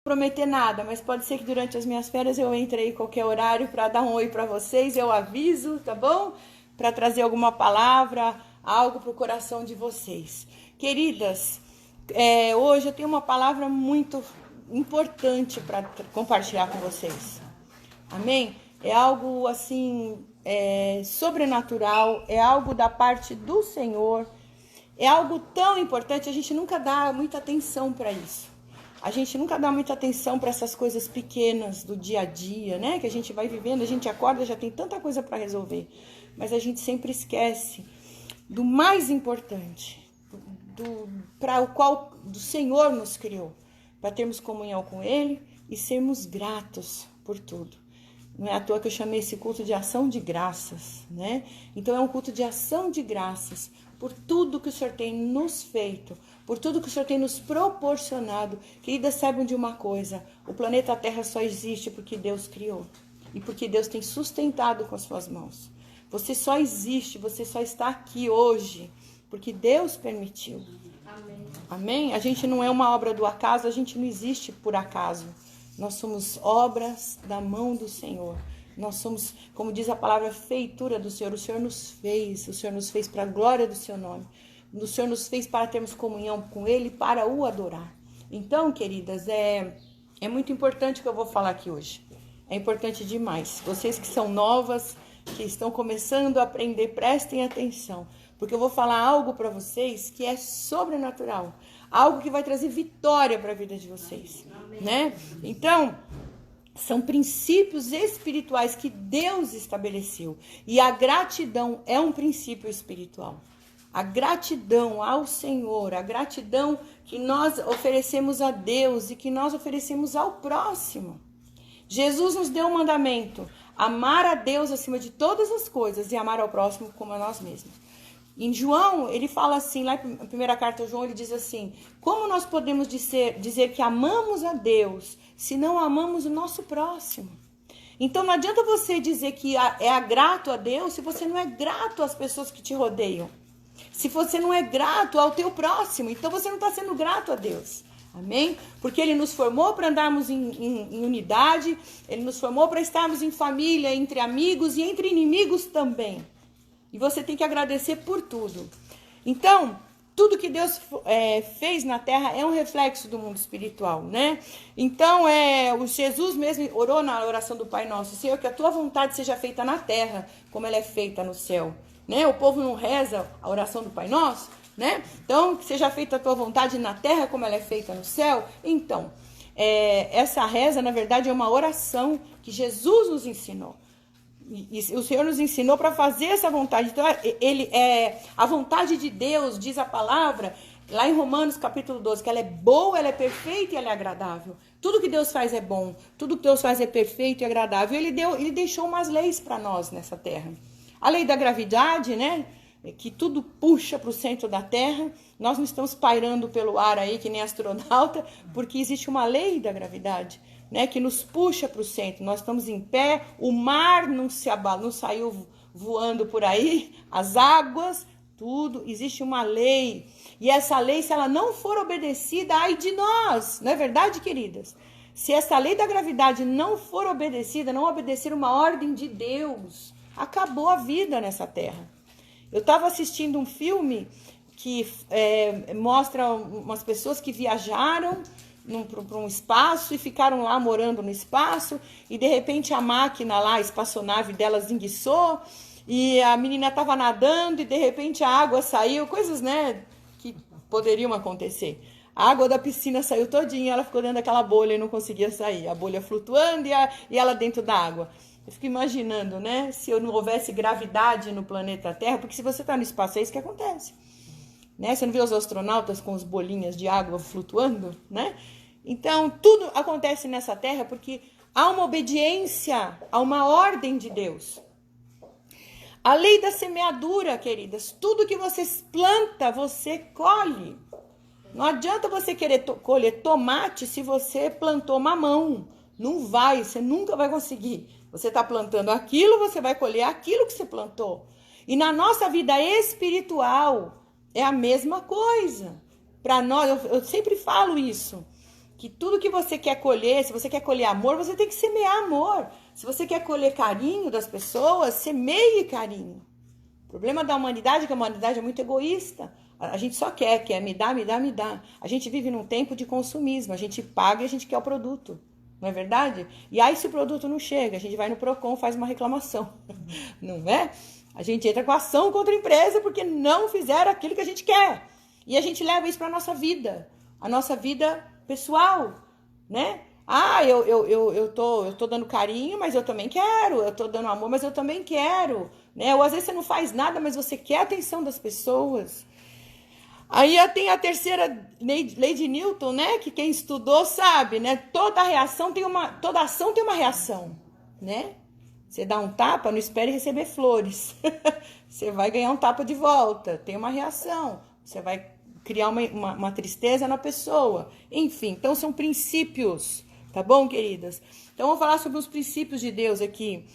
prometer nada, mas pode ser que durante as minhas férias eu entre aí em qualquer horário para dar um oi para vocês, eu aviso, tá bom? Para trazer alguma palavra, algo para o coração de vocês. Queridas, hoje eu tenho uma palavra muito importante para compartilhar com vocês. Amém? É algo assim, sobrenatural, é algo da parte do Senhor, é algo tão importante, a gente nunca dá muita atenção para isso. A gente nunca dá muita atenção para essas coisas pequenas do dia a dia, né? Que a gente vai vivendo, a gente acorda, já tem tanta coisa para resolver. Mas a gente sempre esquece do mais importante, para o qual do Senhor nos criou, para termos comunhão com Ele e sermos gratos por tudo. Não é à toa que eu chamei esse culto de ação de graças, né? Então é um culto de ação de graças por tudo que o Senhor tem nos feito, por tudo que o Senhor tem nos proporcionado. Queridas, saibam de uma coisa, o planeta Terra só existe porque Deus criou e porque Deus tem sustentado com as suas mãos. Você só existe, você só está aqui hoje porque Deus permitiu. Amém. Amém? A gente não é uma obra do acaso, a gente não existe por acaso. Nós somos obras da mão do Senhor. Nós somos, como diz a palavra, feitura do Senhor. O Senhor nos fez para a glória do seu nome. O Senhor nos fez para termos comunhão com Ele, para o adorar. Então, queridas, é muito importante o que eu vou falar aqui hoje. É importante demais. Vocês que são novas, que estão começando a aprender, prestem atenção. Porque eu vou falar algo para vocês que é sobrenatural. Algo que vai trazer vitória para a vida de vocês. Né? Então, são princípios espirituais que Deus estabeleceu. E a gratidão é um princípio espiritual. A gratidão ao Senhor, a gratidão que nós oferecemos a Deus e que nós oferecemos ao próximo. Jesus nos deu um mandamento: amar a Deus acima de todas as coisas e amar ao próximo como a nós mesmos. Em João, ele fala assim, lá na primeira carta de João, ele diz assim: como nós podemos dizer que amamos a Deus se não amamos o nosso próximo? Então não adianta você dizer que é grato a Deus se você não é grato às pessoas que te rodeiam. Se você não é grato ao teu próximo, então você não está sendo grato a Deus. Amém? Porque Ele nos formou para andarmos em unidade, Ele nos formou para estarmos em família, entre amigos e entre inimigos também. E você tem que agradecer por tudo. Então, tudo que Deus fez na terra é um reflexo do mundo espiritual, né? Então, o Jesus mesmo orou na oração do Pai Nosso: Senhor, que a tua vontade seja feita na terra, como ela é feita no céu. Né? O povo não reza a oração do Pai Nosso, né? Então, que seja feita a tua vontade na terra, como ela é feita no céu. Então, essa reza, na verdade, é uma oração que Jesus nos ensinou. E o Senhor nos ensinou para fazer essa vontade. Então, a vontade de Deus, diz a palavra, lá em Romanos capítulo 12, que ela é boa, ela é perfeita e ela é agradável. Tudo que Deus faz é bom, tudo que Deus faz é perfeito e agradável. Ele deixou umas leis para nós nessa terra. A lei da gravidade, né? Que tudo puxa para o centro da terra. Nós não estamos pairando pelo ar aí que nem astronauta, porque existe uma lei da gravidade, né, que nos puxa para o centro. Nós estamos em pé, o mar não saiu voando por aí, as águas, tudo, existe uma lei. E essa lei, se ela não for obedecida, ai de nós, não é verdade, queridas? Se essa lei da gravidade não for obedecida, não obedecer uma ordem de Deus, acabou a vida nessa terra. Eu estava assistindo um filme que mostra umas pessoas que viajaram para um espaço e ficaram lá morando no espaço, e de repente a máquina lá, a espaçonave delas enguiçou, e a menina estava nadando e de repente a água saiu, coisas, né, que poderiam acontecer. A água da piscina saiu todinha, ela ficou dentro daquela bolha e não conseguia sair, a bolha flutuando e ela dentro da água. Eu fico imaginando, né, se não houvesse gravidade no planeta Terra, porque se você está no espaço é isso que acontece. Né? Você não vê os astronautas com as bolinhas de água flutuando, né? Então, tudo acontece nessa terra porque há uma obediência a uma ordem de Deus. A lei da semeadura, queridas, tudo que você planta, você colhe. Não adianta você querer colher tomate se você plantou mamão. Não vai, você nunca vai conseguir. Você está plantando aquilo, você vai colher aquilo que você plantou. E na nossa vida espiritual é a mesma coisa. Para nós, eu sempre falo isso. que tudo que você quer colher, se você quer colher amor, você tem que semear amor. Se você quer colher carinho das pessoas, semeie carinho. O problema da humanidade é que a humanidade é muito egoísta. A gente só quer me dá, me dá, me dá. A gente vive num tempo de consumismo, a gente paga e a gente quer o produto. Não é verdade? E aí, se o produto não chega, a gente vai no Procon, faz uma reclamação. Não é? A gente entra com ação contra a empresa porque não fizeram aquilo que a gente quer. E a gente leva isso para a nossa vida pessoal, né? Ah, eu tô dando carinho, mas eu também quero. Eu tô dando amor, mas eu também quero. Né? Ou às vezes você não faz nada, mas você quer a atenção das pessoas. Aí tem a terceira lei de Newton, né? Que quem estudou sabe, né? Toda ação tem uma reação, né? Você dá um tapa, não espere receber flores. Você vai ganhar um tapa de volta. Tem uma reação. Você vai criar uma tristeza na pessoa. Enfim, então são princípios. Tá bom, queridas? Então vamos falar sobre os princípios de Deus aqui.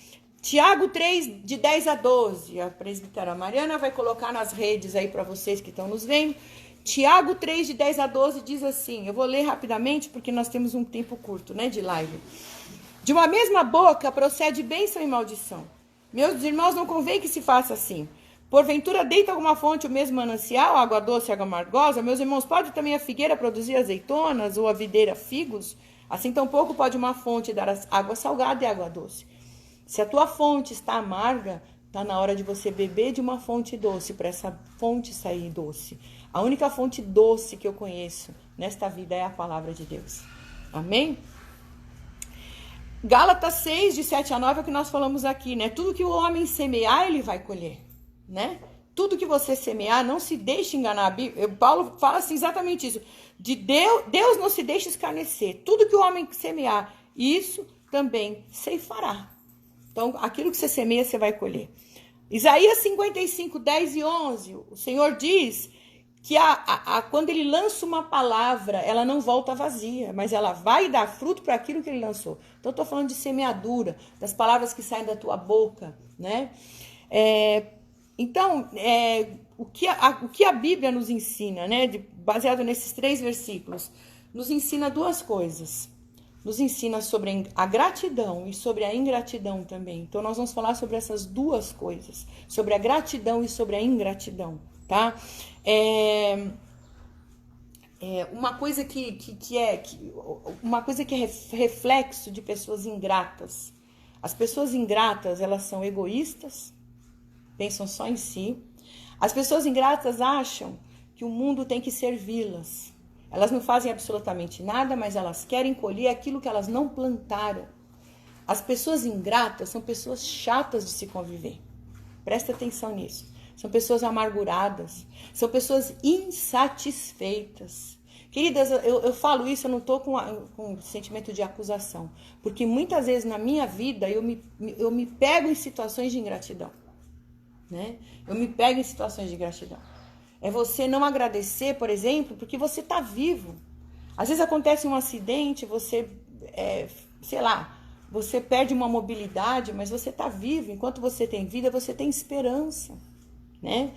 Tiago 3, de 10 a 12. A presbítera Mariana vai colocar nas redes aí para vocês que estão nos vendo. Tiago 3, de 10 a 12 diz assim. Eu vou ler rapidamente porque nós temos um tempo curto, né, de live. De uma mesma boca procede bênção e maldição. Meus irmãos, não convém que se faça assim. Porventura deita alguma fonte o mesmo manancial, água doce e água amargosa? Meus irmãos, pode também a figueira produzir azeitonas ou a videira figos? Assim tampouco pode uma fonte dar água salgada e água doce. Se a tua fonte está amarga, está na hora de você beber de uma fonte doce, para essa fonte sair doce. A única fonte doce que eu conheço nesta vida é a palavra de Deus. Amém? Gálatas 6, de 7 a 9 é o que nós falamos aqui, né? Tudo que o homem semear, ele vai colher, né? Tudo que você semear, não se deixe enganar. Paulo fala assim, exatamente isso. De Deus não se deixa escarnecer. Tudo que o homem semear, isso também ceifará. Então, aquilo que você semeia, você vai colher. Isaías 55, 10 e 11, o Senhor diz que quando ele lança uma palavra, ela não volta vazia, mas ela vai dar fruto para aquilo que ele lançou. Então, eu estou falando de semeadura, das palavras que saem da tua boca, né? Então, o que a Bíblia nos ensina, né? Baseado nesses 3 versículos, nos ensina 2 coisas. Nos ensina sobre a gratidão e sobre a ingratidão também. Então, nós vamos falar sobre essas 2 coisas. Sobre a gratidão e sobre a ingratidão, tá? Uma coisa uma coisa que é reflexo de pessoas ingratas. As pessoas ingratas, elas são egoístas, pensam só em si. As pessoas ingratas acham que o mundo tem que servi-las. Elas não fazem absolutamente nada, mas elas querem colher aquilo que elas não plantaram. As pessoas ingratas são pessoas chatas de se conviver. Presta atenção nisso. São pessoas amarguradas. São pessoas insatisfeitas. Queridas, eu falo isso, eu não estou com sentimento de acusação. Porque muitas vezes na minha vida eu me pego em situações de ingratidão. Né? Eu me pego em situações de gratidão. É você não agradecer, por exemplo, porque você está vivo. Às vezes acontece um acidente, você, você perde uma mobilidade, mas você está vivo. Enquanto você tem vida, você tem esperança, né?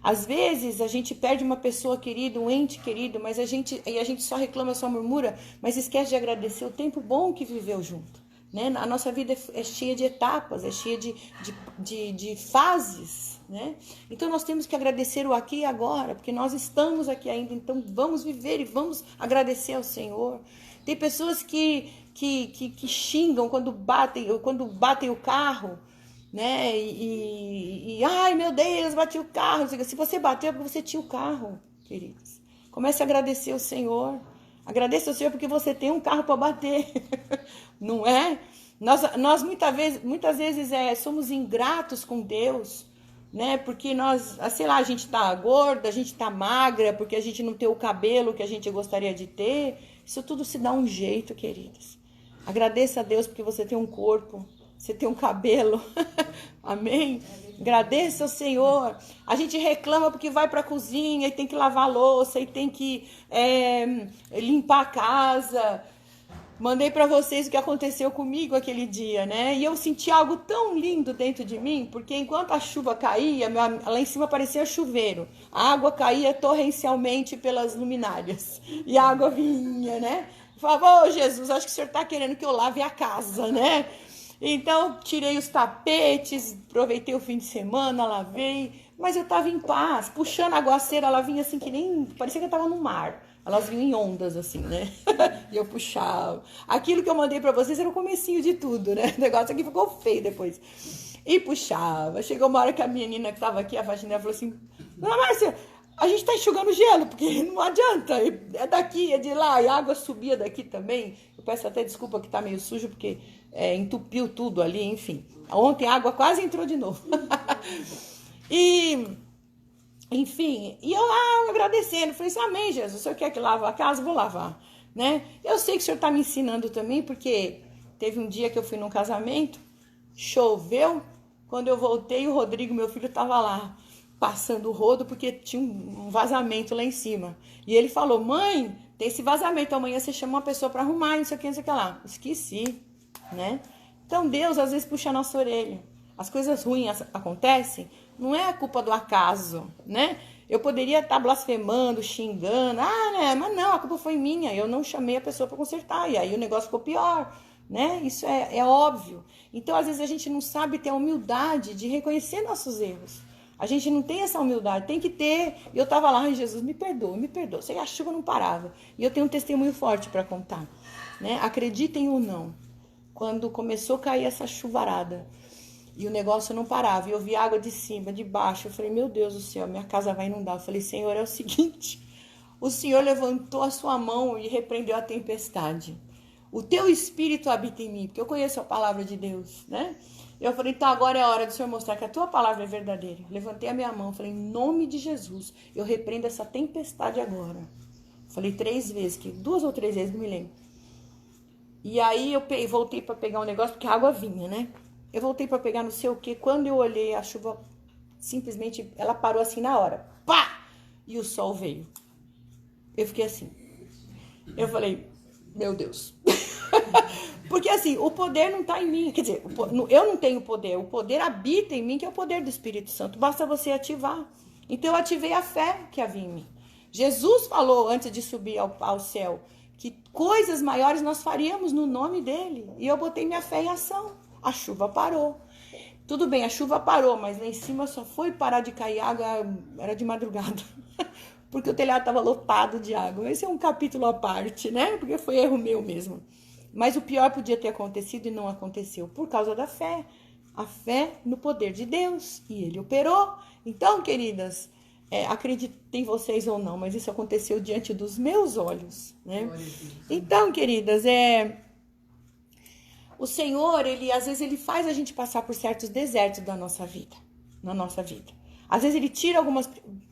Às vezes a gente perde uma pessoa querida, um ente querido, mas a gente só reclama, só murmura, mas esquece de agradecer o tempo bom que viveu junto. Né? A nossa vida é cheia de etapas, é cheia de fases, né? Então nós temos que agradecer o aqui e agora, porque nós estamos aqui ainda, então vamos viver e vamos agradecer ao Senhor. Tem pessoas que xingam quando batem o carro, né? Ai meu Deus, bati o carro. Se você bateu é porque você tinha o carro, queridos. Comece a agradecer ao Senhor. Agradeça ao Senhor porque você tem um carro para bater, não é? Nós muitas vezes somos ingratos com Deus, né? Porque a gente tá gorda, a gente tá magra, porque a gente não tem o cabelo que a gente gostaria de ter. Isso tudo se dá um jeito, queridos. Agradeça a Deus porque você tem um corpo, você tem um cabelo, amém? Agradeça ao Senhor. A gente reclama porque vai para a cozinha e tem que lavar a louça e tem que limpar a casa. Mandei para vocês o que aconteceu comigo aquele dia, né? E eu senti algo tão lindo dentro de mim, porque enquanto a chuva caía, lá em cima parecia chuveiro. A água caía torrencialmente pelas luminárias. E a água vinha, né? Falava, ô Jesus, acho que o senhor tá querendo que eu lave a casa, né? Então, tirei os tapetes, aproveitei o fim de semana, lavei, mas eu tava em paz, puxando a aguaceira, ela vinha assim que nem, parecia que eu tava no mar. Elas vinham em ondas, assim, né? E eu puxava. Aquilo que eu mandei pra vocês era o comecinho de tudo, né? O negócio aqui ficou feio depois. E puxava. Chegou uma hora que a menina que tava aqui, a faxineira, falou assim, Dona Márcia, a gente tá enxugando gelo, porque não adianta, é daqui, é de lá, e a água subia daqui também. Eu peço até desculpa que tá meio sujo, porque entupiu tudo ali, enfim. Ontem a água quase entrou de novo. Enfim, e eu lá agradecendo, falei assim, amém, Jesus, o senhor quer que lave a casa? Vou lavar, né? Eu sei que o senhor tá me ensinando também, porque teve um dia que eu fui num casamento, choveu, quando eu voltei, o Rodrigo, meu filho, tava lá, passando o rodo, porque tinha um vazamento lá em cima. E ele falou, mãe, tem esse vazamento, amanhã você chama uma pessoa para arrumar, não sei o que, não sei o que lá. Esqueci, né? Então Deus às vezes puxa a nossa orelha. As coisas ruins acontecem, não é a culpa do acaso, né? Eu poderia estar blasfemando, xingando, né? Mas não, a culpa foi minha, eu não chamei a pessoa para consertar, e aí o negócio ficou pior, né? Isso é óbvio. Então, às vezes, a gente não sabe ter a humildade de reconhecer nossos erros. A gente não tem essa humildade, tem que ter. E eu estava lá, ai, Jesus, me perdoa, me perdoa. Você achou que eu não parava. E eu tenho um testemunho forte para contar, né? Acreditem ou não, quando começou a cair essa chuvarada, e o negócio não parava, e eu vi água de cima, de baixo, eu falei, meu Deus do céu, minha casa vai inundar. Eu falei, Senhor, é o seguinte, o Senhor levantou a sua mão e repreendeu a tempestade. O teu espírito habita em mim, porque eu conheço a palavra de Deus, né? Eu falei, então agora é a hora do Senhor mostrar que a tua palavra é verdadeira. Levantei a minha mão, falei, em nome de Jesus, eu repreendo essa tempestade agora. Falei 3 vezes, 2 ou 3 vezes, não me lembro. E aí eu voltei para pegar um negócio, porque a água vinha, né? Eu voltei para pegar não sei o que, quando eu olhei a chuva, simplesmente, ela parou assim na hora. Pá! E o sol veio. Eu fiquei assim. Eu falei, meu Deus. Porque assim, o poder não está em mim. Quer dizer, eu não tenho poder. O poder habita em mim, que é o poder do Espírito Santo. Basta você ativar. Então eu ativei a fé que havia em mim. Jesus falou, antes de subir ao céu, que coisas maiores nós faríamos no nome dele. E eu botei minha fé em ação. A chuva parou. Tudo bem, a chuva parou, mas lá em cima só foi parar de cair água, era de madrugada. Porque o telhado estava lotado de água. Esse é um capítulo à parte, né? Porque foi erro meu mesmo. Mas o pior podia ter acontecido e não aconteceu, por causa da fé. A fé no poder de Deus. E ele operou. Então, queridas, acreditem vocês ou não, mas isso aconteceu diante dos meus olhos, né? Então, queridas, o Senhor, às vezes ele faz a gente passar por certos desertos na nossa vida. Às vezes ele tira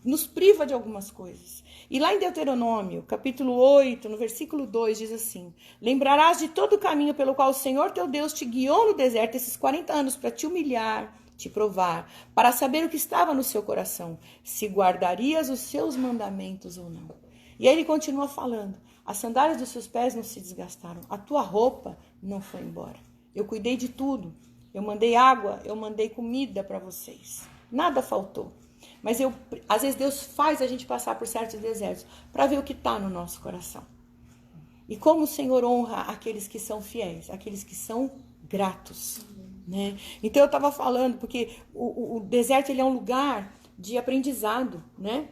nos priva de algumas coisas. E lá em Deuteronômio, capítulo 8, no versículo 2, diz assim, lembrarás de todo o caminho pelo qual o Senhor teu Deus te guiou no deserto esses 40 anos para te humilhar, te provar, para saber o que estava no seu coração, se guardarias os seus mandamentos ou não. E aí ele continua falando, as sandálias dos seus pés não se desgastaram, a tua roupa não foi embora. Eu cuidei de tudo, eu mandei água, eu mandei comida para vocês, nada faltou. Mas às vezes Deus faz a gente passar por certos desertos para ver o que está no nosso coração. E como o Senhor honra aqueles que são fiéis, aqueles que são gratos, né? Então eu estava falando, porque o deserto ele é um lugar de aprendizado, né?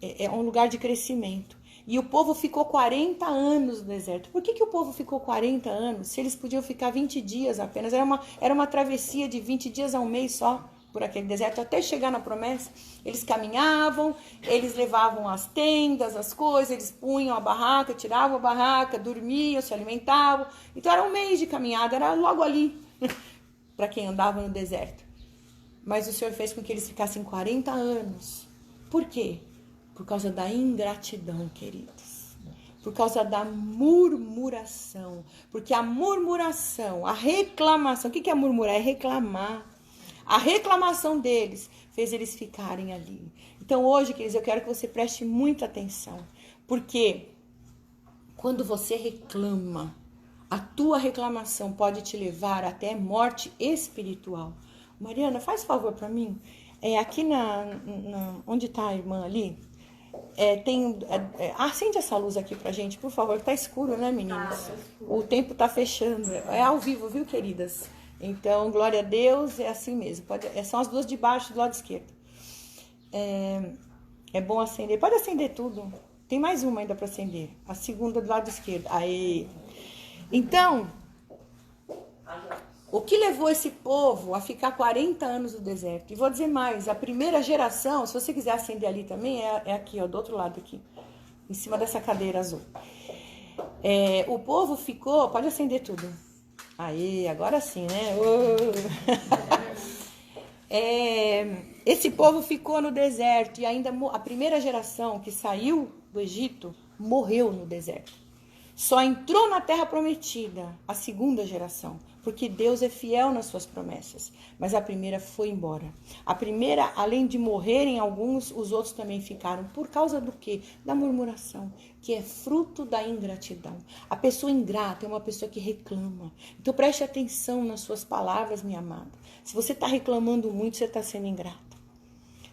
É um lugar de crescimento. E o povo ficou 40 anos no deserto. Por que o povo ficou 40 anos? Se eles podiam ficar 20 dias apenas. Era uma travessia de 20 dias a um mês só por aquele deserto, até chegar na promessa. Eles caminhavam, eles levavam as tendas, as coisas, eles punham a barraca, tiravam a barraca, dormiam, se alimentavam. Então era um mês de caminhada, era logo ali, para quem andava no deserto. Mas o Senhor fez com que eles ficassem 40 anos. Por quê? Por causa da ingratidão, queridos. Por causa da murmuração. Porque a murmuração, a reclamação, o que é murmurar? É reclamar. A reclamação deles fez eles ficarem ali. Então hoje, queridos, eu quero que você preste muita atenção. Porque quando você reclama, a tua reclamação pode te levar até morte espiritual. Mariana, faz favor para mim. Aqui onde está a irmã ali? Acende essa luz aqui pra gente, por favor. Tá escuro, né, meninas? O tempo tá fechando. É ao vivo, viu, queridas? Então, glória a Deus, é assim mesmo. São as duas de baixo, do lado esquerdo. É bom acender. Pode acender tudo. Tem mais uma ainda para acender. A segunda do lado esquerdo. Aí. Então, o que levou esse povo a ficar 40 anos no deserto? E vou dizer mais, a primeira geração, se você quiser acender ali também, é aqui, ó, do outro lado aqui, em cima dessa cadeira azul. O povo ficou, pode acender tudo. Aí, agora sim, né? Esse povo ficou no deserto e ainda a primeira geração que saiu do Egito morreu no deserto. Só entrou na terra prometida a segunda geração, porque Deus é fiel nas suas promessas. Mas a primeira foi embora. A primeira, além de morrerem alguns, os outros também ficaram. Por causa do quê? Da murmuração, que é fruto da ingratidão. A pessoa ingrata é uma pessoa que reclama. Então preste atenção nas suas palavras, minha amada. Se você está reclamando muito, você está sendo ingrata.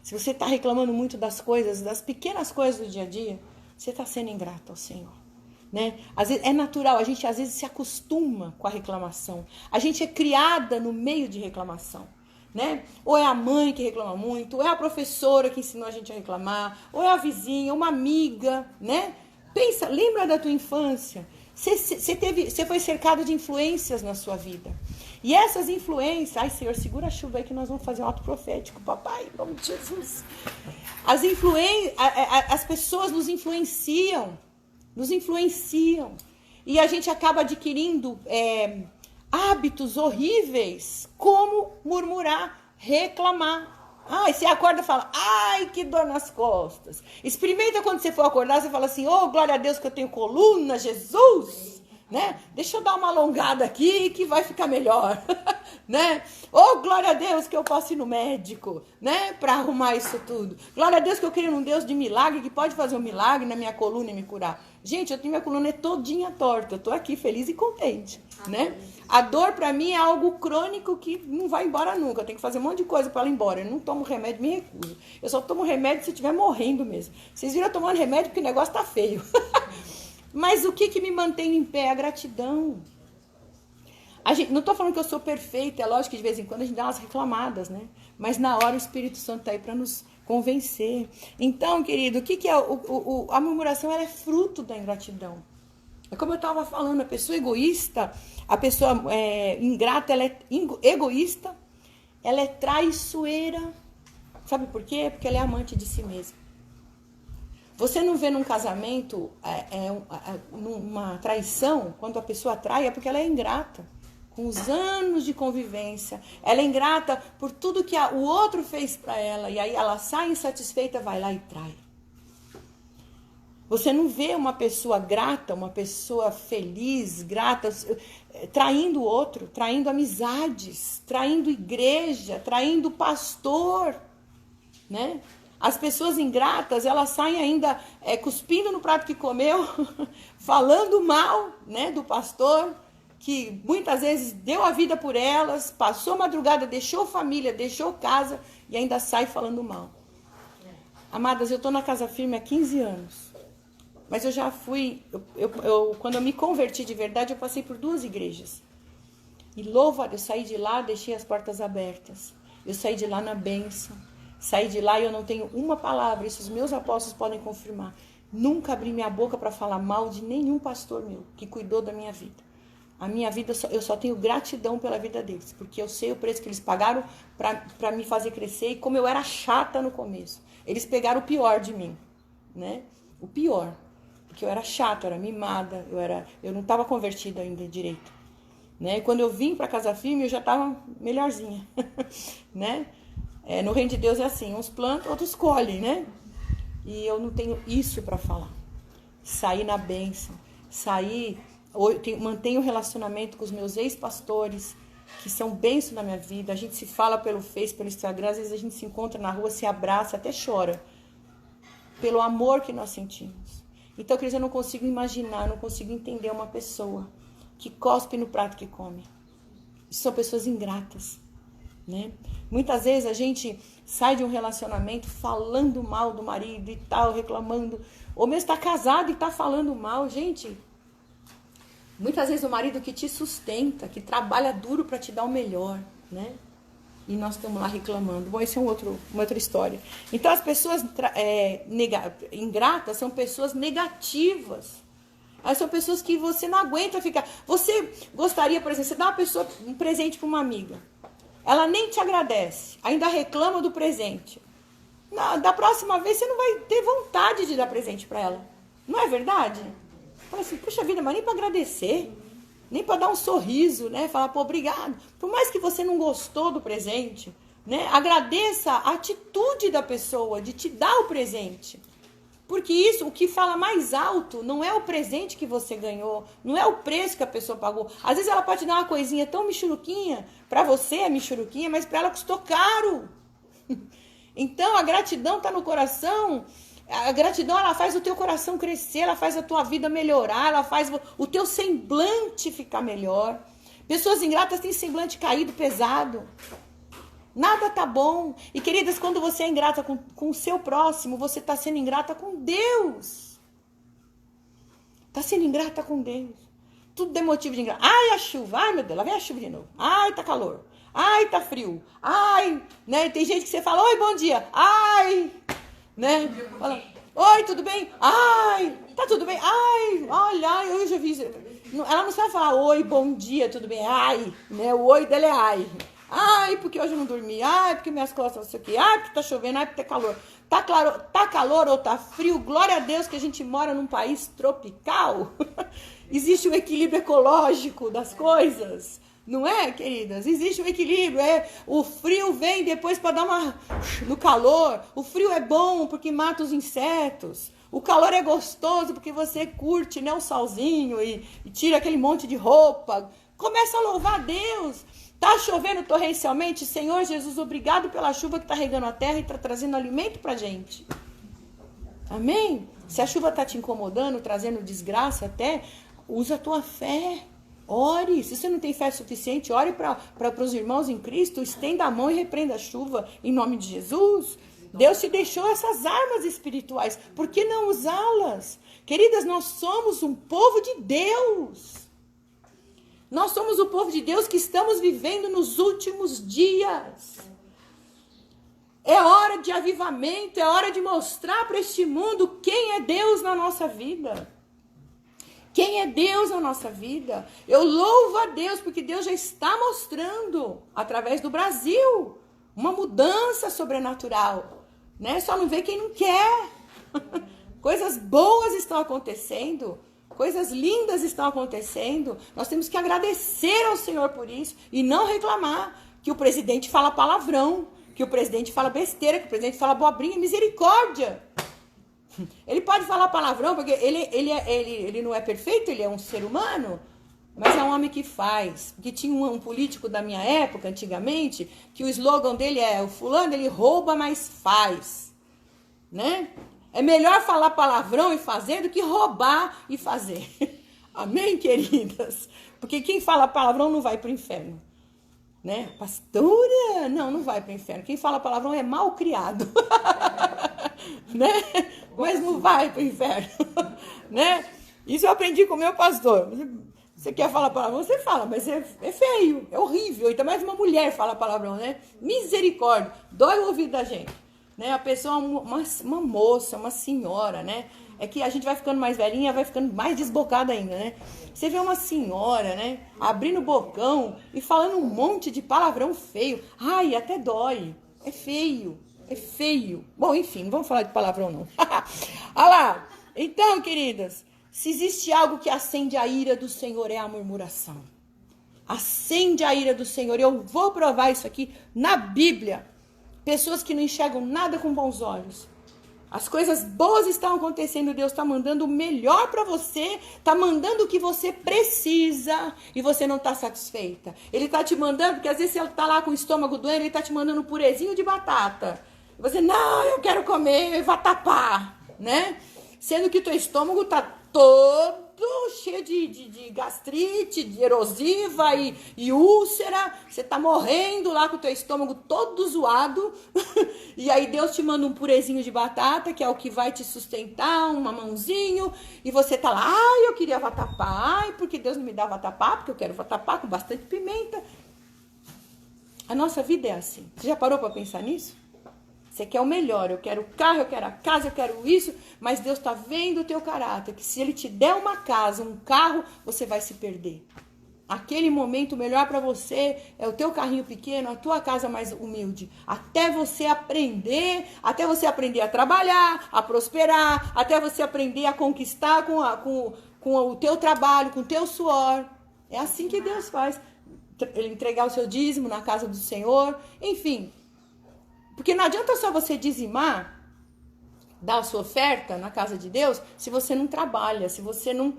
Se você está reclamando muito das coisas, das pequenas coisas do dia a dia, você está sendo ingrata ao Senhor. Né? Às vezes, é natural, a gente às vezes se acostuma com a reclamação. A gente é criada no meio de reclamação. Né? Ou é a mãe que reclama muito, ou é a professora que ensinou a gente a reclamar, ou é a vizinha, uma amiga, né? Pensa, lembra da tua infância? Você foi cercado de influências na sua vida. E essas influências... Ai, Senhor, segura a chuva aí que nós vamos fazer um ato profético, papai, em nome de Jesus. As pessoas nos influenciam. E a gente acaba adquirindo hábitos horríveis, como murmurar, reclamar. Ai, você acorda e fala, ai, que dor nas costas. Experimenta quando você for acordar, você fala assim, oh, glória a Deus que eu tenho coluna, Jesus. Né? Deixa eu dar uma alongada aqui que vai ficar melhor. Né? Oh, glória a Deus que eu posso ir no médico, né? Para arrumar isso tudo. Glória a Deus que eu creio num Deus de milagre que pode fazer um milagre na minha coluna e me curar. Gente, eu tenho minha coluna todinha torta. Eu tô aqui feliz e contente, né? A dor para mim é algo crônico que não vai embora nunca. Eu tenho que fazer um monte de coisa para ela ir embora. Eu não tomo remédio, me recuso. Eu só tomo remédio se eu estiver morrendo mesmo. Vocês viram eu tomando remédio porque o negócio tá feio. Mas o que me mantém em pé? A gratidão. Não estou falando que eu sou perfeita, é lógico que de vez em quando a gente dá umas reclamadas, né? Mas na hora o Espírito Santo está aí para nos convencer. Então, querido, o que é a murmuração? Ela é fruto da ingratidão. É como eu estava falando, a pessoa egoísta, a pessoa ingrata, ela é egoísta, ela é traiçoeira. Sabe por quê? Porque ela é amante de si mesma. Você não vê num casamento uma traição, quando a pessoa trai, é porque ela é ingrata. Com os anos de convivência, ela é ingrata por tudo que o outro fez para ela, e aí ela sai insatisfeita, vai lá e trai. Você não vê uma pessoa grata, uma pessoa feliz, grata, traindo o outro, traindo amizades, traindo igreja, traindo pastor, né? As pessoas ingratas, elas saem ainda cuspindo no prato que comeu, falando mal, né, do pastor, que muitas vezes deu a vida por elas, passou a madrugada, deixou família, deixou casa e ainda sai falando mal. Amadas, eu estou na Casa Firme há 15 anos, mas eu já fui, quando eu me converti de verdade, eu passei por 2 igrejas. E louvo a Deus, eu saí de lá, deixei as portas abertas. Eu saí de lá na bênção. Saí de lá e eu não tenho uma palavra, isso os meus apóstolos podem confirmar. Nunca abri minha boca para falar mal de nenhum pastor meu que cuidou da minha vida. A minha vida, eu só tenho gratidão pela vida deles, porque eu sei o preço que eles pagaram para me fazer crescer e como eu era chata no começo. Eles pegaram o pior de mim, né? O pior, porque eu era chata, eu era mimada, eu não estava convertida ainda direito. Né? E quando eu vim para Casa Firme, eu já estava melhorzinha, né? No reino de Deus é assim, uns plantam, outros colhem, né? E eu não tenho isso para falar. Saí na bênção, mantenho relacionamento com os meus ex-pastores, que são bênção na minha vida. A gente se fala pelo Face, pelo Instagram, às vezes a gente se encontra na rua, se abraça, até chora, pelo amor que nós sentimos. Então, queridos, eu não consigo imaginar, não consigo entender uma pessoa que cospe no prato que come. São pessoas ingratas. né? Muitas vezes a gente sai de um relacionamento falando mal do marido e tal, reclamando, ou mesmo está casado e está falando mal. Gente, muitas vezes o marido que te sustenta, que trabalha duro para te dar o melhor, né? E nós estamos lá reclamando. Bom, esse é uma outra história. Então, as pessoas ingratas são pessoas negativas. Elas são pessoas que você não aguenta ficar. Você gostaria, por exemplo, você dá um presente para uma amiga. Ela nem te agradece, ainda reclama do presente. Da próxima vez você não vai ter vontade de dar presente para ela. Não é verdade? Fala assim, puxa vida, mas nem para agradecer, nem para dar um sorriso, né? Falar, pô, obrigado. Por mais que você não gostou do presente, né? Agradeça a atitude da pessoa de te dar o presente. Porque isso, o que fala mais alto, não é o presente que você ganhou, não é o preço que a pessoa pagou. Às vezes ela pode dar uma coisinha tão michuruquinha, para você é michuruquinha, mas para ela custou caro. Então a gratidão está no coração. A gratidão, ela faz o teu coração crescer, ela faz a tua vida melhorar, ela faz o teu semblante ficar melhor. Pessoas ingratas têm semblante caído, pesado. Nada tá bom. E, queridas, quando você é ingrata com o seu próximo, você está sendo ingrata com Deus. Está sendo ingrata com Deus. Tudo é motivo de ingrata. Ai, a chuva. Ai, meu Deus, lá vem a chuva de novo. Ai, tá calor. Ai, tá frio. Ai, né? Tem gente que você fala, oi, bom dia. Ai, né? Fala, oi, tudo bem? Ai, tá tudo bem? Ai, olha, eu já vi. Ela não sabe falar, oi, bom dia, tudo bem? Ai, né? O oi dela é ai. Ai, porque hoje eu não dormi. Ai, porque minhas costas, não sei o quê. Ai, porque tá chovendo. Ai, porque tá calor. Tá calor ou tá frio? Glória a Deus que a gente mora num país tropical. Existe o equilíbrio ecológico das coisas. Não é, queridas? Existe um equilíbrio. O frio vem depois para dar no calor. O frio é bom porque mata os insetos. O calor é gostoso porque você curte, né, o solzinho e tira aquele monte de roupa. Começa a louvar a Deus. Tá chovendo torrencialmente? Senhor Jesus, obrigado pela chuva que está regando a terra e está trazendo alimento para gente. Amém? Se a chuva está te incomodando, trazendo desgraça até, usa a tua fé. Ore. Se você não tem fé suficiente, ore para os irmãos em Cristo, estenda a mão e repreenda a chuva em nome de Jesus. Deus te deixou essas armas espirituais. Por que não usá-las? Queridas, nós somos um povo de Deus. Nós somos o povo de Deus que estamos vivendo nos últimos dias. É hora de avivamento, é hora de mostrar para este mundo quem é Deus na nossa vida. Quem é Deus na nossa vida? Eu louvo a Deus porque Deus já está mostrando, através do Brasil, uma mudança sobrenatural. Né? Só não vê quem não quer. Coisas boas estão acontecendo. Coisas lindas estão acontecendo. Nós temos que agradecer ao Senhor por isso e não reclamar que o presidente fala palavrão, que o presidente fala besteira, que o presidente fala abobrinha. Misericórdia! Ele pode falar palavrão porque ele não é perfeito, ele é um ser humano, mas é um homem que faz. Porque tinha um político da minha época, antigamente, que o slogan dele é: o fulano, ele rouba, mas faz. Né? É melhor falar palavrão e fazer do que roubar e fazer. Amém, queridas? Porque quem fala palavrão não vai para o inferno. Né? Pastora, não vai para o inferno. Quem fala palavrão é mal criado. Né? Mas não vai para o inferno. Né? Isso eu aprendi com o meu pastor. Você quer falar palavrão? Você fala, mas é feio, é horrível. Então mais uma mulher fala palavrão, né? Misericórdia, dói o ouvido da gente. Né? A pessoa, uma moça, uma senhora, né? É que a gente vai ficando mais velhinha, vai ficando mais desbocada ainda, né? Você vê uma senhora, né? Abrindo o bocão e falando um monte de palavrão feio. Ai, até dói. É feio, é feio. Bom, enfim, não vamos falar de palavrão, não. Olha lá. Então, queridas, se existe algo que acende a ira do Senhor, é a murmuração. Acende a ira do Senhor. Eu vou provar isso aqui na Bíblia. Pessoas que não enxergam nada com bons olhos. As coisas boas estão acontecendo, Deus está mandando o melhor para você, está mandando o que você precisa e você não está satisfeita. Ele está te mandando, porque às vezes você está lá com o estômago doendo, ele está te mandando um purezinho de batata. E você, não, eu quero comer vatapá, né? Sendo que o teu estômago está todo cheio de gastrite, de erosiva e úlcera. Você tá morrendo lá com o teu estômago todo zoado. E aí Deus te manda um purezinho de batata, que é o que vai te sustentar, um mamãozinho. E você tá lá, ai, eu queria vatapá. Ai, porque Deus não me dá vatapá? Porque eu quero vatapá com bastante pimenta. A nossa vida é assim. Você já parou para pensar nisso? Você quer o melhor, eu quero o carro, eu quero a casa, eu quero isso, mas Deus está vendo o teu caráter, que se Ele te der uma casa, um carro, você vai se perder. Aquele momento melhor para você é o teu carrinho pequeno, a tua casa mais humilde. Até você aprender a trabalhar, a prosperar, até você aprender a conquistar com o teu trabalho, com o teu suor. É assim que Deus faz. Ele entregar o seu dízimo na casa do Senhor, enfim. Porque não adianta só você dizimar, dar a sua oferta na casa de Deus, se você não trabalha, se você não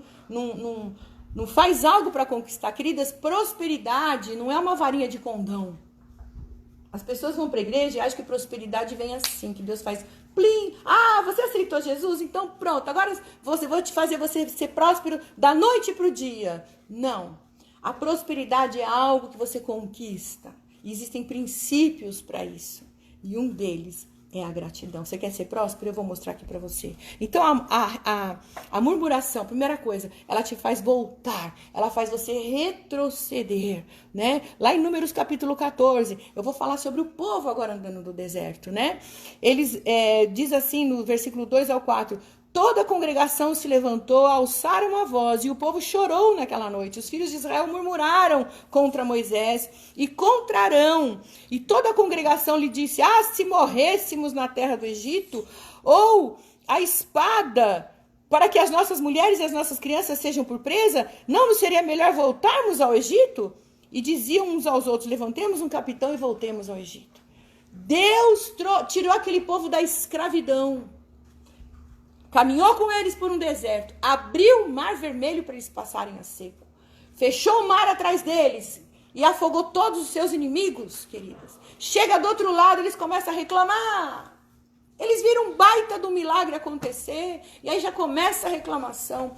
faz algo para conquistar. Queridas, prosperidade não é uma varinha de condão. As pessoas vão para a igreja e acham que prosperidade vem assim, que Deus faz plim. Ah, você aceitou Jesus? Então pronto, agora vou te fazer você ser próspero da noite para o dia. Não. A prosperidade é algo que você conquista. E existem princípios para isso. E um deles é a gratidão. Você quer ser próspero? Eu vou mostrar aqui para você. Então, a murmuração, primeira coisa, ela te faz voltar. Ela faz você retroceder, né? Lá em Números capítulo 14, eu vou falar sobre o povo agora andando no deserto, né? Eles, diz assim no versículo 2 ao 4... Toda a congregação se levantou, alçaram a voz, e o povo chorou naquela noite. Os filhos de Israel murmuraram contra Moisés e contra Arão. E toda a congregação lhe disse, se morrêssemos na terra do Egito, ou a espada, para que as nossas mulheres e as nossas crianças sejam por presa, não nos seria melhor voltarmos ao Egito? E diziam uns aos outros, levantemos um capitão e voltemos ao Egito. Deus tirou aquele povo da escravidão. Caminhou com eles por um deserto, abriu o mar vermelho para eles passarem a seco, fechou o mar atrás deles e afogou todos os seus inimigos, queridas. Chega do outro lado, eles começam a reclamar. Eles viram um baita do milagre acontecer e aí já começa a reclamação.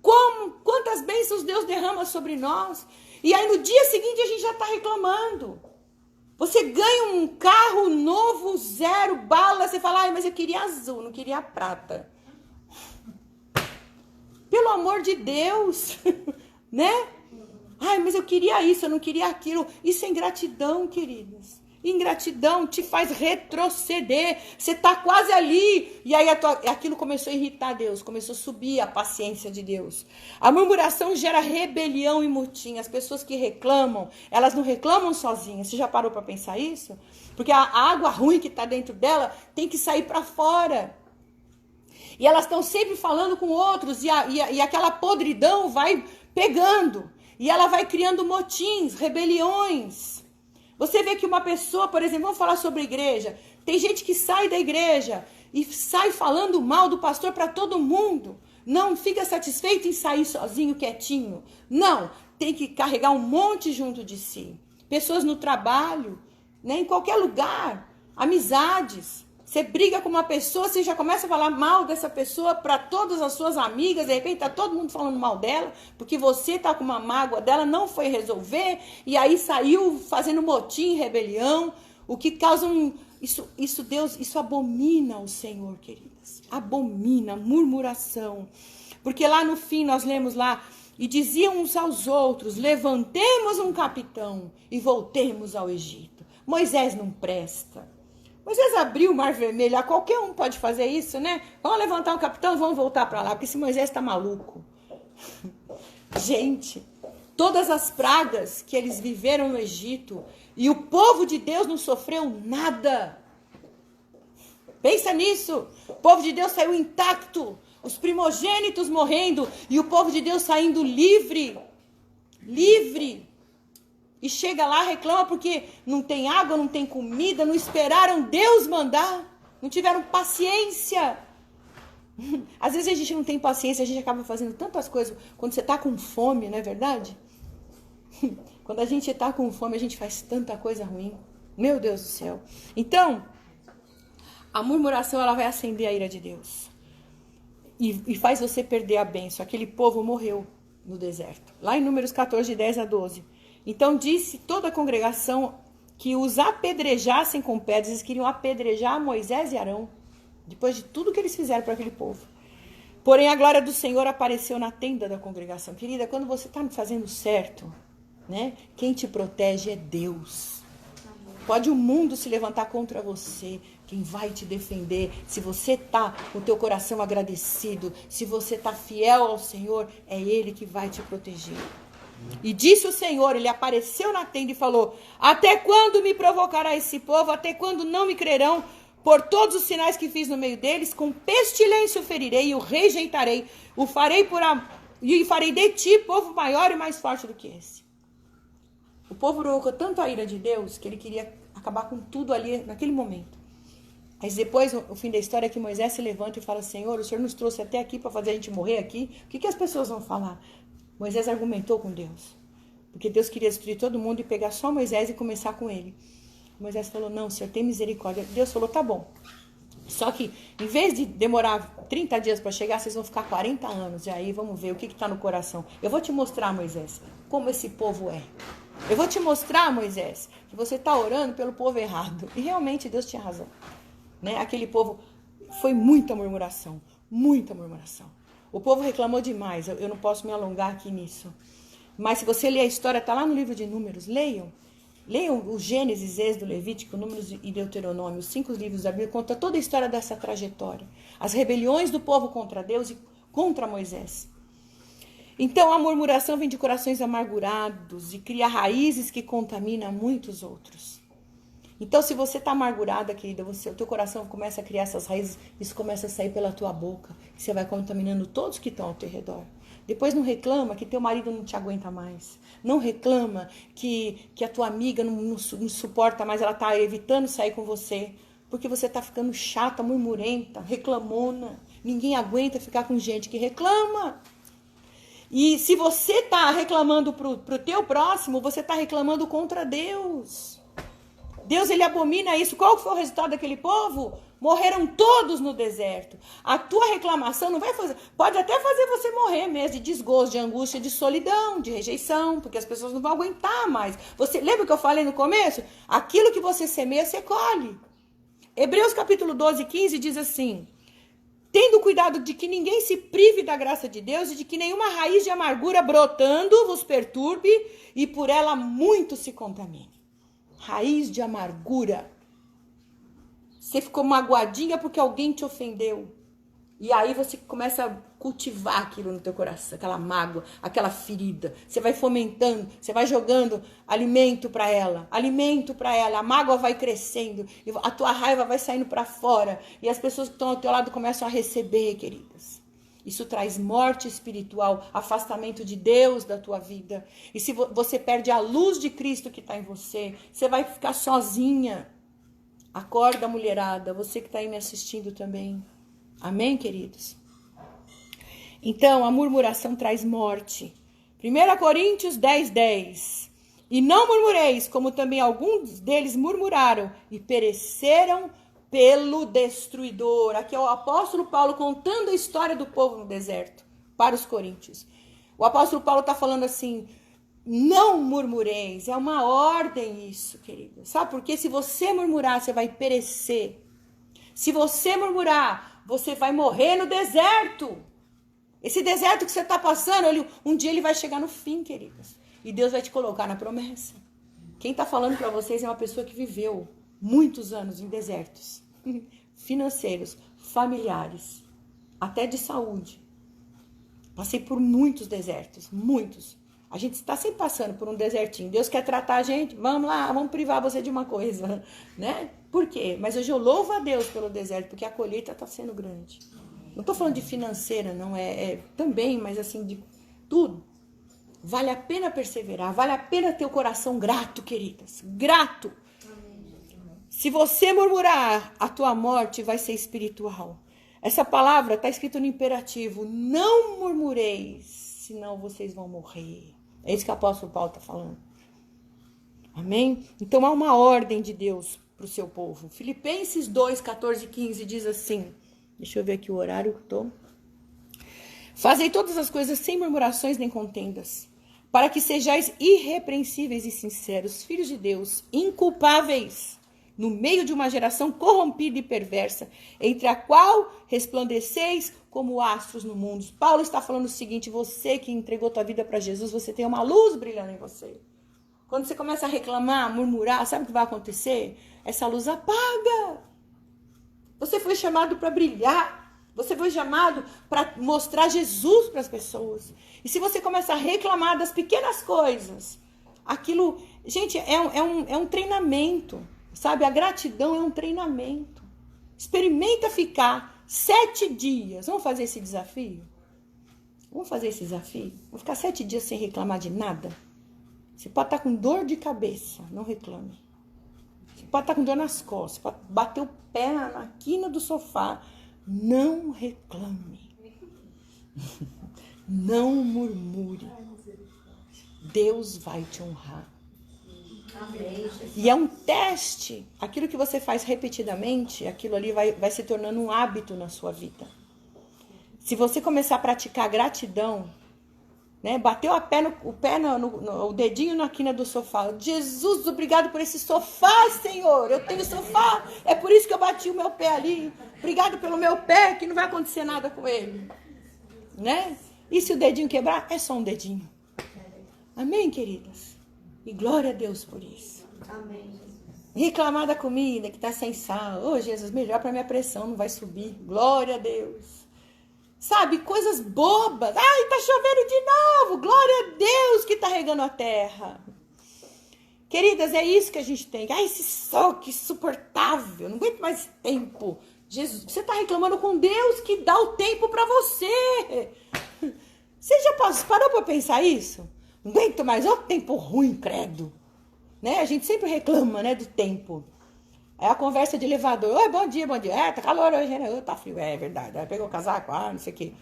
Quantas bênçãos Deus derrama sobre nós e aí no dia seguinte a gente já está reclamando. Você ganha um carro novo, 0 bala, você fala, mas eu queria azul, não queria prata. Pelo amor de Deus, né? Mas eu queria isso, eu não queria aquilo. Isso é ingratidão, queridas. Ingratidão te faz retroceder. Você tá quase ali. E aí aquilo começou a irritar Deus. Começou a subir a paciência de Deus. A murmuração gera rebelião e motim. As pessoas que reclamam, elas não reclamam sozinhas. Você já parou para pensar isso? Porque a água ruim que tá dentro dela tem que sair para fora. E elas estão sempre falando com outros, e aquela podridão vai pegando. E ela vai criando motins, rebeliões. Você vê que uma pessoa, por exemplo, vamos falar sobre a igreja. Tem gente que sai da igreja e sai falando mal do pastor para todo mundo. Não fica satisfeito em sair sozinho, quietinho. Não, tem que carregar um monte junto de si. Pessoas no trabalho, né, em qualquer lugar, amizades. Você briga com uma pessoa, você já começa a falar mal dessa pessoa para todas as suas amigas, de repente tá todo mundo falando mal dela, porque você tá com uma mágoa dela, não foi resolver, e aí saiu fazendo motim, rebelião, o que causa isso abomina o Senhor, queridas. Abomina, murmuração. Porque lá no fim nós lemos lá, e diziam uns aos outros, levantemos um capitão e voltemos ao Egito. Moisés não presta. Moisés abriu o mar vermelho, qualquer um pode fazer isso, né? Vamos levantar um capitão e vamos voltar para lá, porque esse Moisés está maluco. Gente, todas as pragas que eles viveram no Egito, e o povo de Deus não sofreu nada. Pensa nisso, o povo de Deus saiu intacto, os primogênitos morrendo, e o povo de Deus saindo livre. E chega lá, reclama porque não tem água, não tem comida, não esperaram Deus mandar, não tiveram paciência. Às vezes a gente não tem paciência, a gente acaba fazendo tantas coisas quando você está com fome, não é verdade? Quando a gente está com fome, a gente faz tanta coisa ruim. Meu Deus do céu. Então, a murmuração ela vai acender a ira de Deus. e faz você perder a bênção. Aquele povo morreu no deserto. Lá em Números 14, de 10 a 12. Então disse toda a congregação que os apedrejassem com pedras. Eles queriam apedrejar Moisés e Arão, depois de tudo que eles fizeram para aquele povo. Porém, a glória do Senhor apareceu na tenda da congregação. Querida, quando você está fazendo certo, né, quem te protege é Deus. Pode o mundo se levantar contra você, quem vai te defender, se você está com o teu coração agradecido, se você está fiel ao Senhor, é Ele que vai te proteger. E disse o Senhor, Ele apareceu na tenda e falou: até quando me provocará esse povo? Até quando não me crerão? Por todos os sinais que fiz no meio deles, com pestilência o ferirei e o rejeitarei. E farei de ti povo maior e mais forte do que esse. O povo provocou tanto a ira de Deus que ele queria acabar com tudo ali naquele momento. Mas depois, o fim da história é que Moisés se levanta e fala: Senhor, o Senhor nos trouxe até aqui para fazer a gente morrer aqui. O que as pessoas vão falar? Moisés argumentou com Deus. Porque Deus queria destruir todo mundo e pegar só Moisés e começar com ele. Moisés falou: não, Senhor, tem misericórdia. Deus falou: tá bom. Só que, em vez de demorar 30 dias para chegar, vocês vão ficar 40 anos. E aí, vamos ver o que está no coração. Eu vou te mostrar, Moisés, como esse povo é. Eu vou te mostrar, Moisés, que você está orando pelo povo errado. E realmente Deus tinha razão. Né? Aquele povo, foi muita murmuração. Muita murmuração. O povo reclamou demais. Eu não posso me alongar aqui nisso. Mas se você ler a história, está lá no livro de Números. Leiam. Leiam o Gênesis, Êxodo, Levítico, Números e Deuteronômio. Os 5 livros da Bíblia conta toda a história dessa trajetória. As rebeliões do povo contra Deus e contra Moisés. Então, a murmuração vem de corações amargurados e cria raízes que contaminam muitos outros. Então, se você está amargurada, querida, o teu coração começa a criar essas raízes, isso começa a sair pela tua boca. E você vai contaminando todos que estão ao teu redor. Depois não reclama que teu marido não te aguenta mais. Não reclama que a tua amiga não suporta mais, ela está evitando sair com você. Porque você está ficando chata, murmurenta, reclamona. Ninguém aguenta ficar com gente que reclama. E se você está reclamando pro teu próximo, você está reclamando contra Deus. Deus, ele abomina isso. Qual foi o resultado daquele povo? Morreram todos no deserto. A tua reclamação não vai fazer... Pode até fazer você morrer mesmo de desgosto, de angústia, de solidão, de rejeição, porque as pessoas não vão aguentar mais. Você lembra que eu falei no começo? Aquilo que você semeia, você colhe. Hebreus capítulo 12, 15 diz assim: tendo cuidado de que ninguém se prive da graça de Deus e de que nenhuma raiz de amargura brotando vos perturbe e por ela muito se contamine. Raiz de amargura. Você ficou magoadinha porque alguém te ofendeu. E aí você começa a cultivar aquilo no teu coração, aquela mágoa, aquela ferida. Você vai fomentando, você vai jogando alimento para ela. A mágoa vai crescendo, a tua raiva vai saindo para fora. E as pessoas que estão ao teu lado começam a receber, queridas. Isso traz morte espiritual, afastamento de Deus da tua vida. E se você perde a luz de Cristo que está em você, você vai ficar sozinha. Acorda, mulherada, você que está aí me assistindo também. Amém, queridos? Então, a murmuração traz morte. 1 Coríntios 10, 10. E não murmureis, como também alguns deles murmuraram e pereceram pelo destruidor. Aqui é o apóstolo Paulo contando a história do povo no deserto para os coríntios. O apóstolo Paulo está falando assim: não murmureis, é uma ordem isso, querida. Sabe por quê? Se você murmurar, você vai perecer. Se você murmurar, você vai morrer no deserto. Esse deserto que você está passando, um dia ele vai chegar no fim, queridas. E Deus vai te colocar na promessa. Quem está falando para vocês é uma pessoa que viveu muitos anos em desertos. Financeiros, familiares, até de saúde. Passei por muitos desertos, muitos. A gente está sempre passando por um desertinho. Deus quer tratar a gente, vamos lá, vamos privar você de uma coisa, né? Por quê? Mas hoje eu louvo a Deus pelo deserto, porque a colheita está sendo grande. Não estou falando de financeira, não é também, mas assim, de tudo. Vale a pena perseverar, vale a pena ter o coração grato, queridas. Grato. Se você murmurar, a tua morte vai ser espiritual. Essa palavra está escrita no imperativo. Não murmureis, senão vocês vão morrer. É isso que o apóstolo Paulo está falando. Amém? Então há uma ordem de Deus para o seu povo. Filipenses 2, 14 e 15 diz assim. Deixa eu ver aqui o horário que estou. Fazei todas as coisas sem murmurações nem contendas, para que sejais irrepreensíveis e sinceros, filhos de Deus, inculpáveis, no meio de uma geração corrompida e perversa, entre a qual resplandeceis como astros no mundo. Paulo está falando o seguinte: você que entregou tua vida para Jesus, você tem uma luz brilhando em você. Quando você começa a reclamar, murmurar, sabe o que vai acontecer? Essa luz apaga. Você foi chamado para brilhar. Você foi chamado para mostrar Jesus para as pessoas. E se você começa a reclamar das pequenas coisas, aquilo, gente, é um treinamento, sabe? A gratidão é um treinamento. Experimenta ficar 7 dias. Vamos fazer esse desafio? Vamos fazer esse desafio? Vou ficar 7 dias sem reclamar de nada. Você pode estar com dor de cabeça, não reclame. Você pode estar com dor nas costas, pode bater o pé na quina do sofá. Não reclame. Não murmure. Deus vai te honrar. E é um teste. Aquilo que você faz repetidamente, aquilo ali vai se tornando um hábito na sua vida. Se você começar a praticar gratidão, né, bateu o dedinho na quina do sofá. Jesus, obrigado por esse sofá, Senhor. Eu tenho sofá. É por isso que eu bati o meu pé ali. Obrigado pelo meu pé, que não vai acontecer nada com ele. Né? E se o dedinho quebrar, é só um dedinho. Amém, queridas? E glória a Deus por isso. Amém. Reclamar da comida que está sem sal. Ô, Jesus, melhor para minha pressão, não vai subir. Glória a Deus. Sabe, coisas bobas. Ai, tá chovendo de novo. Glória a Deus que tá regando a terra. Queridas, é isso que a gente tem. Ai, esse sol que insuportável. Não aguento mais tempo. Jesus, você tá reclamando com Deus que dá o tempo para você. Você já parou para pensar isso? Não aguento mais. Ó, tempo ruim, credo. Né? A gente sempre reclama, né, do tempo. É a conversa de elevador. Oi, bom dia, bom dia. É, tá calor hoje, né? Tá frio, é verdade. Aí pegou o casaco, não sei o quê.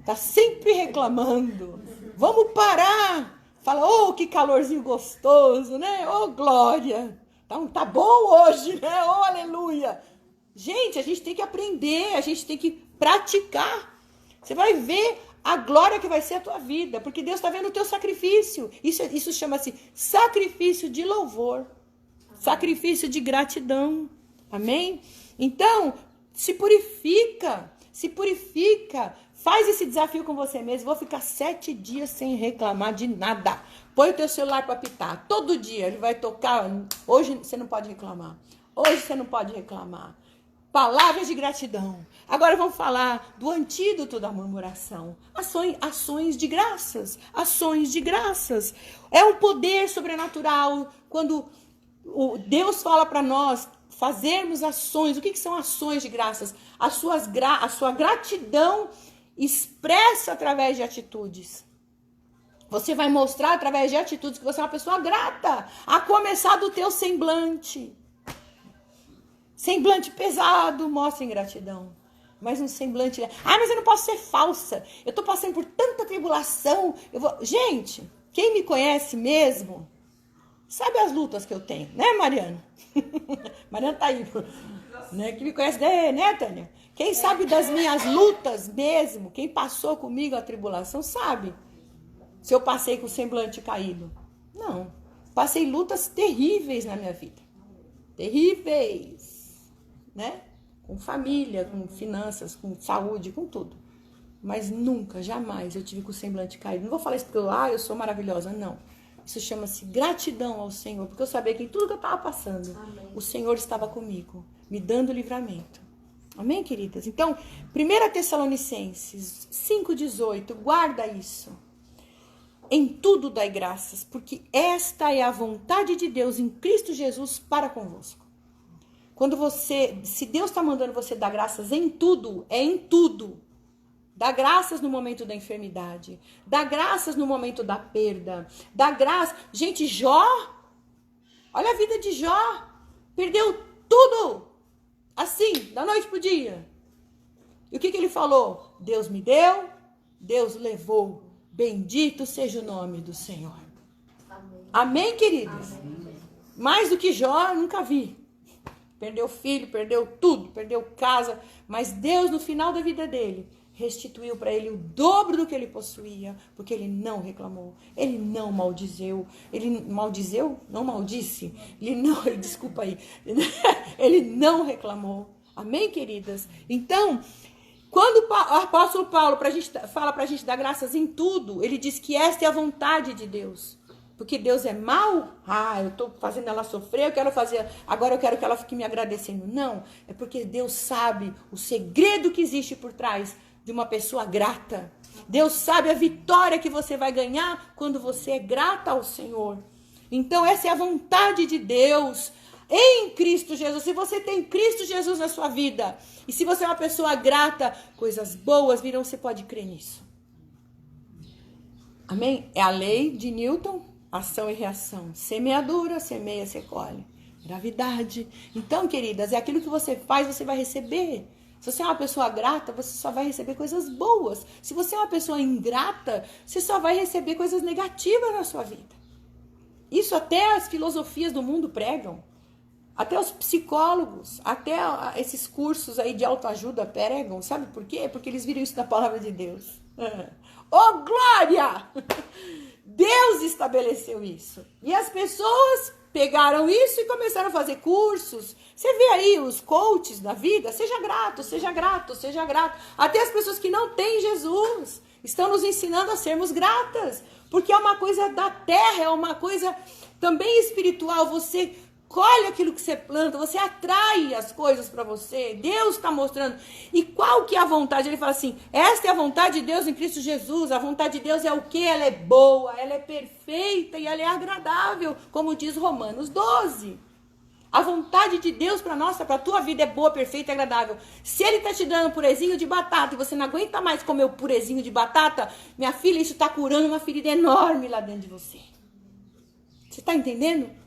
Tá sempre reclamando. Vamos parar. Fala, oh, que calorzinho gostoso, né? Oh, glória. Tá bom hoje, né? Oh, aleluia. Gente, a gente tem que aprender, a gente tem que praticar. Você vai ver a glória que vai ser a tua vida, porque Deus está vendo o teu sacrifício. Isso chama-se sacrifício de louvor. Sacrifício de gratidão. Amém? Então, se purifica. Faz esse desafio com você mesmo. Vou ficar 7 dias sem reclamar de nada. Põe o teu celular para apitar. Todo dia ele vai tocar. Hoje você não pode reclamar. Hoje você não pode reclamar. Palavras de gratidão. Agora vamos falar do antídoto da murmuração. Ações de graças. Ações de graças. É um poder sobrenatural quando Deus fala para nós fazermos ações. O que são ações de graças? A sua gratidão expressa através de atitudes. Você vai mostrar através de atitudes que você é uma pessoa grata, a começar do teu semblante. Semblante pesado, mostra ingratidão. Mas um semblante... mas eu não posso ser falsa. Eu estou passando por tanta tribulação. Gente, quem me conhece mesmo... Sabe as lutas que eu tenho, né, Mariana? Mariana tá aí, né? Que me conhece, né, Tânia? Quem sabe das minhas lutas mesmo, quem passou comigo a tribulação, sabe? Se eu passei com o semblante caído. Não. Passei lutas terríveis na minha vida. Terríveis. Né? Com família, com finanças, com saúde, com tudo. Mas nunca, jamais eu tive com o semblante caído. Não vou falar isso porque eu sou maravilhosa, não. Isso chama-se gratidão ao Senhor, porque eu sabia que em tudo que eu estava passando, amém, o Senhor estava comigo, me dando livramento. Amém, queridas? Então, 1 Tessalonicenses 5,18, guarda isso. Em tudo dai graças, porque esta é a vontade de Deus em Cristo Jesus para convosco. Se Deus está mandando você dar graças em tudo, é em tudo. Dá graças no momento da enfermidade. Dá graças no momento da perda. Dá graças. Gente, Jó. Olha a vida de Jó. Perdeu tudo. Assim, da noite pro dia. E o que ele falou? Deus me deu, Deus levou. Bendito seja o nome do Senhor. Amém, amém, queridos? Amém. Mais do que Jó, eu nunca vi. Perdeu filho, perdeu tudo, perdeu casa. Mas Deus, no final da vida dele, restituiu para ele o dobro do que ele possuía, porque ele não reclamou, ele não maldizeu, ele maldizeu? Não maldisse, ele não, desculpa aí, ele não reclamou. Amém, queridas? Então, quando o apóstolo Paulo fala para a gente dar graças em tudo, ele diz que esta é a vontade de Deus. Porque Deus é mau? Eu estou fazendo ela sofrer, agora eu quero que ela fique me agradecendo. Não, é porque Deus sabe o segredo que existe por trás de uma pessoa grata. Deus sabe a vitória que você vai ganhar quando você é grata ao Senhor. Então essa é a vontade de Deus em Cristo Jesus. Se você tem Cristo Jesus na sua vida, e se você é uma pessoa grata, coisas boas virão, você pode crer nisso. Amém? É a lei de Newton. Ação e reação. Semeadura, semeia, você colhe. Gravidade. Então, queridas, é aquilo que você faz, você vai receber. Se você é uma pessoa grata, você só vai receber coisas boas. Se você é uma pessoa ingrata, você só vai receber coisas negativas na sua vida. Isso até as filosofias do mundo pregam. Até os psicólogos, até esses cursos aí de autoajuda pregam. Sabe por quê? Porque eles viram isso na palavra de Deus. Oh, glória! Deus estabeleceu isso. E as pessoas pegaram isso e começaram a fazer cursos. Você vê aí os coaches da vida, seja grato, seja grato, seja grato. Até as pessoas que não têm Jesus estão nos ensinando a sermos gratas. Porque é uma coisa da terra, é uma coisa também espiritual. Você colhe aquilo que você planta, você atrai as coisas para você. Deus está mostrando. E qual que é a vontade? Ele fala assim, esta é a vontade de Deus em Cristo Jesus. A vontade de Deus é o quê? Ela é boa, ela é perfeita e ela é agradável, como diz Romanos 12. A vontade de Deus para a tua vida é boa, perfeita e agradável. Se ele está te dando purezinho de batata e você não aguenta mais comer o purezinho de batata, minha filha, isso está curando uma ferida enorme lá dentro de você. Você está entendendo?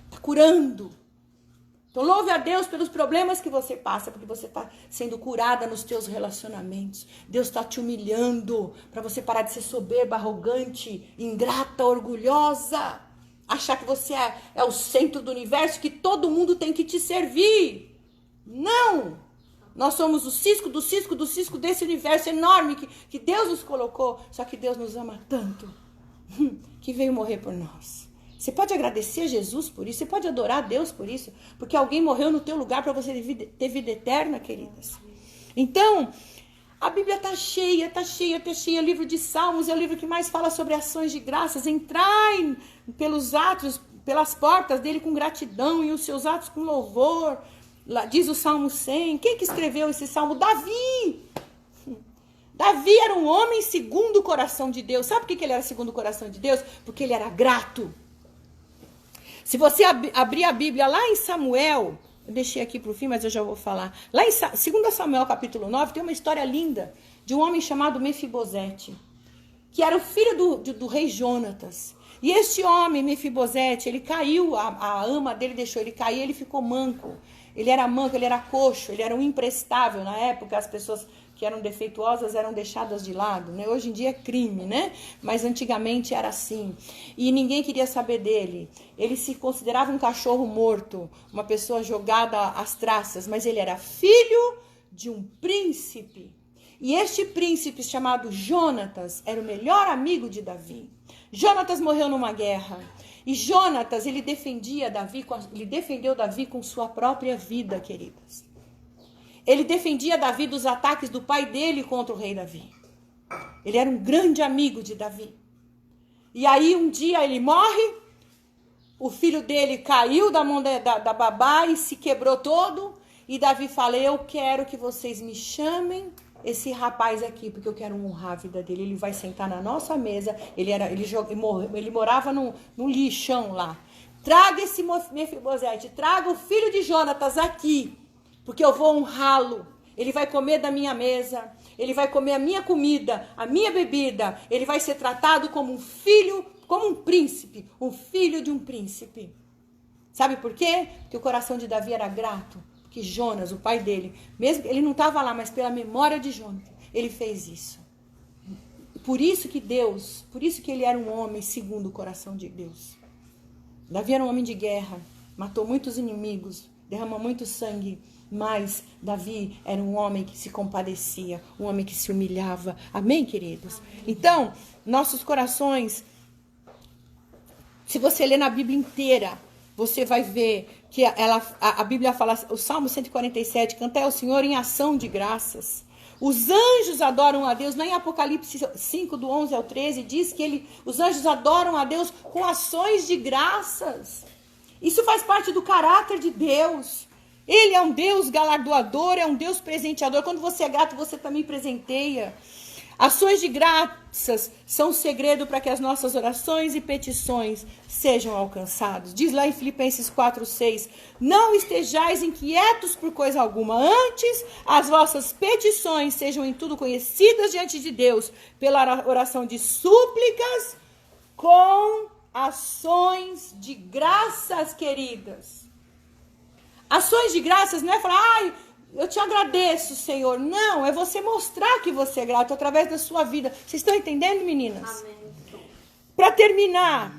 Está curando. Então louve a Deus pelos problemas que você passa, porque você está sendo curada nos teus relacionamentos. Deus está te humilhando para você parar de ser soberba, arrogante, ingrata, orgulhosa. Achar que você é o centro do universo, que todo mundo tem que te servir. Não! Nós somos o cisco do cisco do cisco desse universo enorme que Deus nos colocou. Só que Deus nos ama tanto que veio morrer por nós. Você pode agradecer a Jesus por isso, você pode adorar a Deus por isso, porque alguém morreu no teu lugar para você ter vida eterna, queridas. Então, a Bíblia está cheia, está cheia, está cheia. O livro de Salmos é o livro que mais fala sobre ações de graças. Entrai pelos atos, pelas portas dele com gratidão e os seus atos com louvor. Lá, diz o Salmo 100. Quem que escreveu esse Salmo? Davi. Davi era um homem segundo o coração de Deus. Sabe por que ele era segundo o coração de Deus? Porque ele era grato. Se você abrir a Bíblia lá em Samuel, eu deixei aqui para o fim, mas eu já vou falar. Lá em 2 Samuel capítulo 9, tem uma história linda de um homem chamado Mefibosete, que era o filho do rei Jonatas. E este homem, Mefibosete, ele caiu, a ama dele deixou ele cair, ele ficou manco. Ele era manco, ele era coxo, ele era um imprestável. Na época, as pessoas que eram defeituosas eram deixadas de lado, né? Hoje em dia é crime, né? Mas antigamente era assim. E ninguém queria saber dele. Ele se considerava um cachorro morto, uma pessoa jogada às traças, mas ele era filho de um príncipe. E este príncipe chamado Jonatas era o melhor amigo de Davi. Jonatas morreu numa guerra. E Jonatas, ele defendeu Davi com sua própria vida, queridas. Ele defendia Davi dos ataques do pai dele contra o rei Davi. Ele era um grande amigo de Davi. E aí um dia ele morre, o filho dele caiu da mão da babá e se quebrou todo. E Davi fala, eu quero que vocês me chamem esse rapaz aqui, porque eu quero honrar a vida dele. Ele vai sentar na nossa mesa. Ele morava num lixão lá. Traga esse Mefibosete, traga o filho de Jonatas aqui, porque eu vou honrá-lo. Ele vai comer da minha mesa, ele vai comer a minha comida, a minha bebida. Ele vai ser tratado como um filho, como um príncipe, um filho de um príncipe. Sabe por quê? Porque o coração de Davi era grato. Que Jonas, o pai dele, mesmo ele não estava lá, mas pela memória de Jonas, ele fez isso. Por isso que ele era um homem segundo o coração de Deus. Davi era um homem de guerra, matou muitos inimigos. derrama muito sangue, mas Davi era um homem que se compadecia, um homem que se humilhava. Amém, queridos? Então, nossos corações, se você ler na Bíblia inteira, você vai ver que a Bíblia fala, o Salmo 147, cantai ao Senhor em ação de graças. Os anjos adoram a Deus, lá em Apocalipse 5, do 11 ao 13, diz que os anjos adoram a Deus com ações de graças. Isso faz parte do caráter de Deus. Ele é um Deus galardoador, é um Deus presenteador. Quando você é grato, você também presenteia. Ações de graças são o segredo para que as nossas orações e petições sejam alcançadas. Diz lá em Filipenses 4:6, não estejais inquietos por coisa alguma, antes as vossas petições sejam em tudo conhecidas diante de Deus, pela oração de súplicas com ações de graças, queridas. Ações de graças não é falar, eu te agradeço, Senhor. Não, é você mostrar que você é grato através da sua vida. Vocês estão entendendo, meninas? Amém. Para terminar,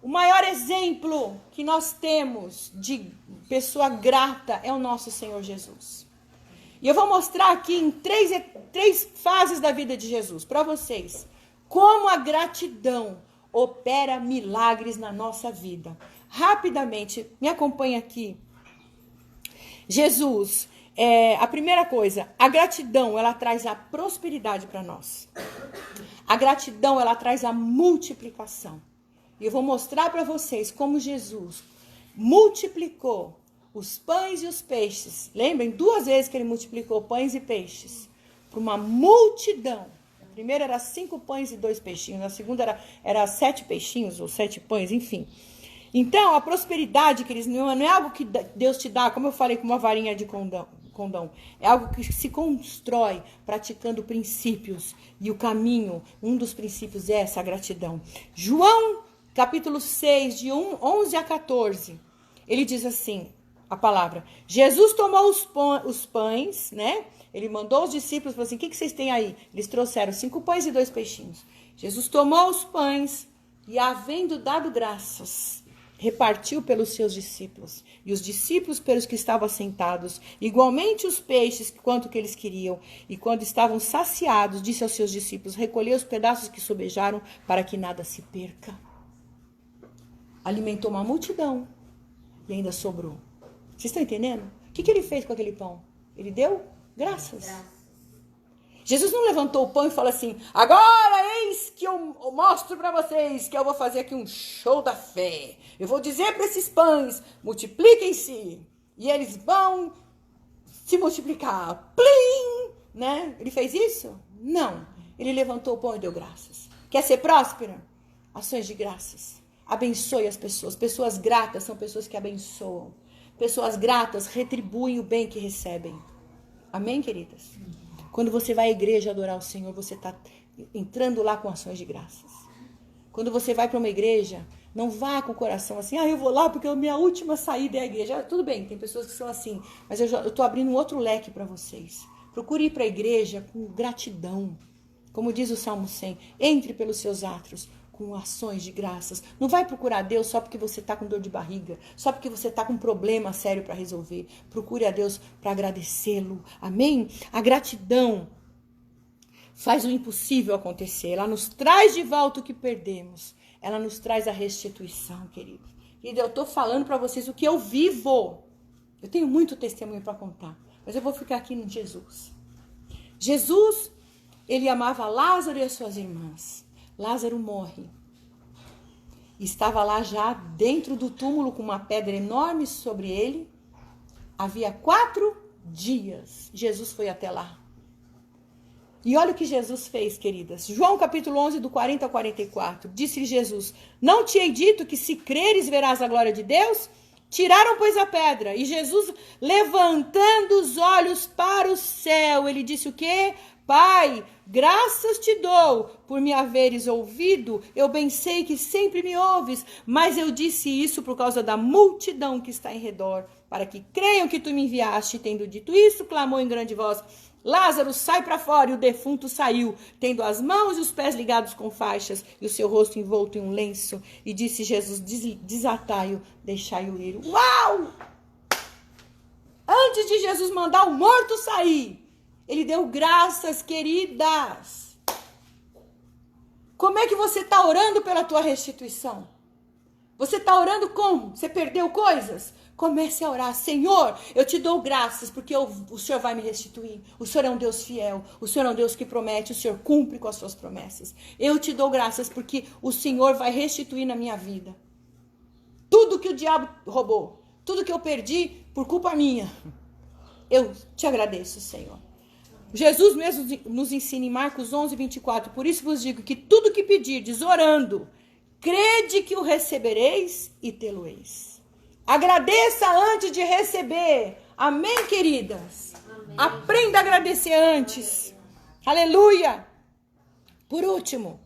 o maior exemplo que nós temos de pessoa grata é o nosso Senhor Jesus. E eu vou mostrar aqui em três fases da vida de Jesus para vocês como a gratidão opera milagres na nossa vida. Rapidamente, me acompanha aqui. Jesus, a primeira coisa, a gratidão, ela traz a prosperidade para nós. A gratidão, ela traz a multiplicação. E eu vou mostrar para vocês como Jesus multiplicou os pães e os peixes. Lembrem, 2 vezes que ele multiplicou pães e peixes para uma multidão. A primeira era 5 pães e 2 peixinhos. A segunda era 7 peixinhos ou 7 pães, enfim. Então, a prosperidade, queridos, não é algo que Deus te dá, como eu falei, com uma varinha de condão. É algo que se constrói praticando princípios. E o caminho, um dos princípios é essa gratidão. João, capítulo 6, de 11 a 14, ele diz assim, a palavra. Jesus tomou os pães, né? Ele mandou os discípulos, falou assim, o que vocês têm aí? Eles trouxeram 5 pães e 2 peixinhos. Jesus tomou os pães e, havendo dado graças, repartiu pelos seus discípulos, e os discípulos pelos que estavam assentados, igualmente os peixes, quanto que eles queriam, e quando estavam saciados, disse aos seus discípulos, recolhei os pedaços que sobejaram, para que nada se perca. Alimentou uma multidão, e ainda sobrou. Vocês estão entendendo? O que ele fez com aquele pão? Ele deu graças. Jesus não levantou o pão e falou assim, agora eis que eu mostro para vocês que eu vou fazer aqui um show da fé. Eu vou dizer para esses pães, multipliquem-se. E eles vão se multiplicar. Plim! Né? Ele fez isso? Não. Ele levantou o pão e deu graças. Quer ser próspera? Ações de graças. Abençoe as pessoas. Pessoas gratas são pessoas que abençoam. Pessoas gratas retribuem o bem que recebem. Amém, queridas? Quando você vai à igreja adorar o Senhor, você está entrando lá com ações de graças. Quando você vai para uma igreja, não vá com o coração assim, eu vou lá porque a minha última saída é a igreja. Tudo bem, tem pessoas que são assim, mas eu estou abrindo um outro leque para vocês. Procure ir para a igreja com gratidão. Como diz o Salmo 100, entre pelos seus átrios com ações de graças. Não vai procurar Deus só porque você está com dor de barriga, só porque você está com um problema sério para resolver. Procure a Deus para agradecê-lo. Amém? A gratidão faz o impossível acontecer. Ela nos traz de volta o que perdemos. Ela nos traz a restituição, querido. E eu estou falando para vocês o que eu vivo. Eu tenho muito testemunho para contar, mas eu vou ficar aqui em Jesus. Jesus, ele amava Lázaro e as suas irmãs. Lázaro morre. Estava lá já dentro do túmulo com uma pedra enorme sobre ele. Havia 4 dias. Jesus foi até lá. E olha o que Jesus fez, queridas. João capítulo 11, do 40 ao 44. Disse-lhe Jesus, não te hei dito que se creres verás a glória de Deus? Tiraram, pois, a pedra. E Jesus, levantando os olhos para o céu, ele disse o quê? Pai, graças te dou por me haveres ouvido. Eu bem sei que sempre me ouves, mas eu disse isso por causa da multidão que está em redor, para que creiam que tu me enviaste. Tendo dito isso, clamou em grande voz, Lázaro, sai para fora. E o defunto saiu, tendo as mãos e os pés ligados com faixas, e o seu rosto envolto em um lenço. E disse Jesus, desatai-o, deixai-o ir. Uau! Antes de Jesus mandar o morto sair, ele deu graças, queridas. Como é que você está orando pela tua restituição? Você está orando como? Você perdeu coisas? Comece a orar. Senhor, eu te dou graças porque o Senhor vai me restituir. O Senhor é um Deus fiel. O Senhor é um Deus que promete. O Senhor cumpre com as suas promessas. Eu te dou graças porque o Senhor vai restituir na minha vida. Tudo que o diabo roubou, tudo que eu perdi por culpa minha, eu te agradeço, Senhor. Jesus mesmo nos ensina em Marcos 11, 24. Por isso vos digo que tudo que pedirdes orando, crede que o recebereis e tê-lo-eis. Agradeça antes de receber. Amém, queridas? Amém. Aprenda a agradecer antes. Aleluia. Por último,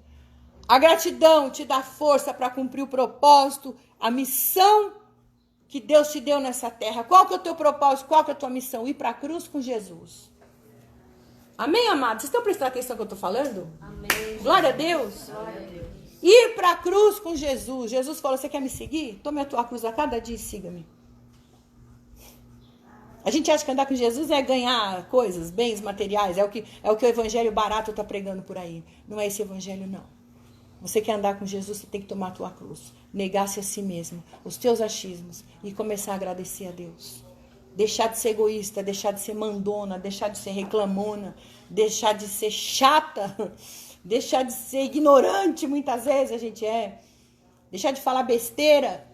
a gratidão te dá força para cumprir o propósito, a missão que Deus te deu nessa terra. Qual que é o teu propósito? Qual que é a tua missão? Ir para a cruz com Jesus. Amém, amados? Vocês estão prestando atenção no que eu estou falando? Amém. Glória a Deus. Glória a Deus. Ir para a cruz com Jesus. Jesus falou, você quer me seguir? Tome a tua cruz a cada dia e siga-me. A gente acha que andar com Jesus é ganhar coisas, bens materiais. É o que o evangelho barato está pregando por aí. Não é esse evangelho, não. Você quer andar com Jesus, você tem que tomar a tua cruz. Negar-se a si mesmo, os teus achismos e começar a agradecer a Deus. Deixar de ser egoísta, deixar de ser mandona, deixar de ser reclamona, deixar de ser chata, deixar de ser ignorante, muitas vezes a gente é. Deixar de falar besteira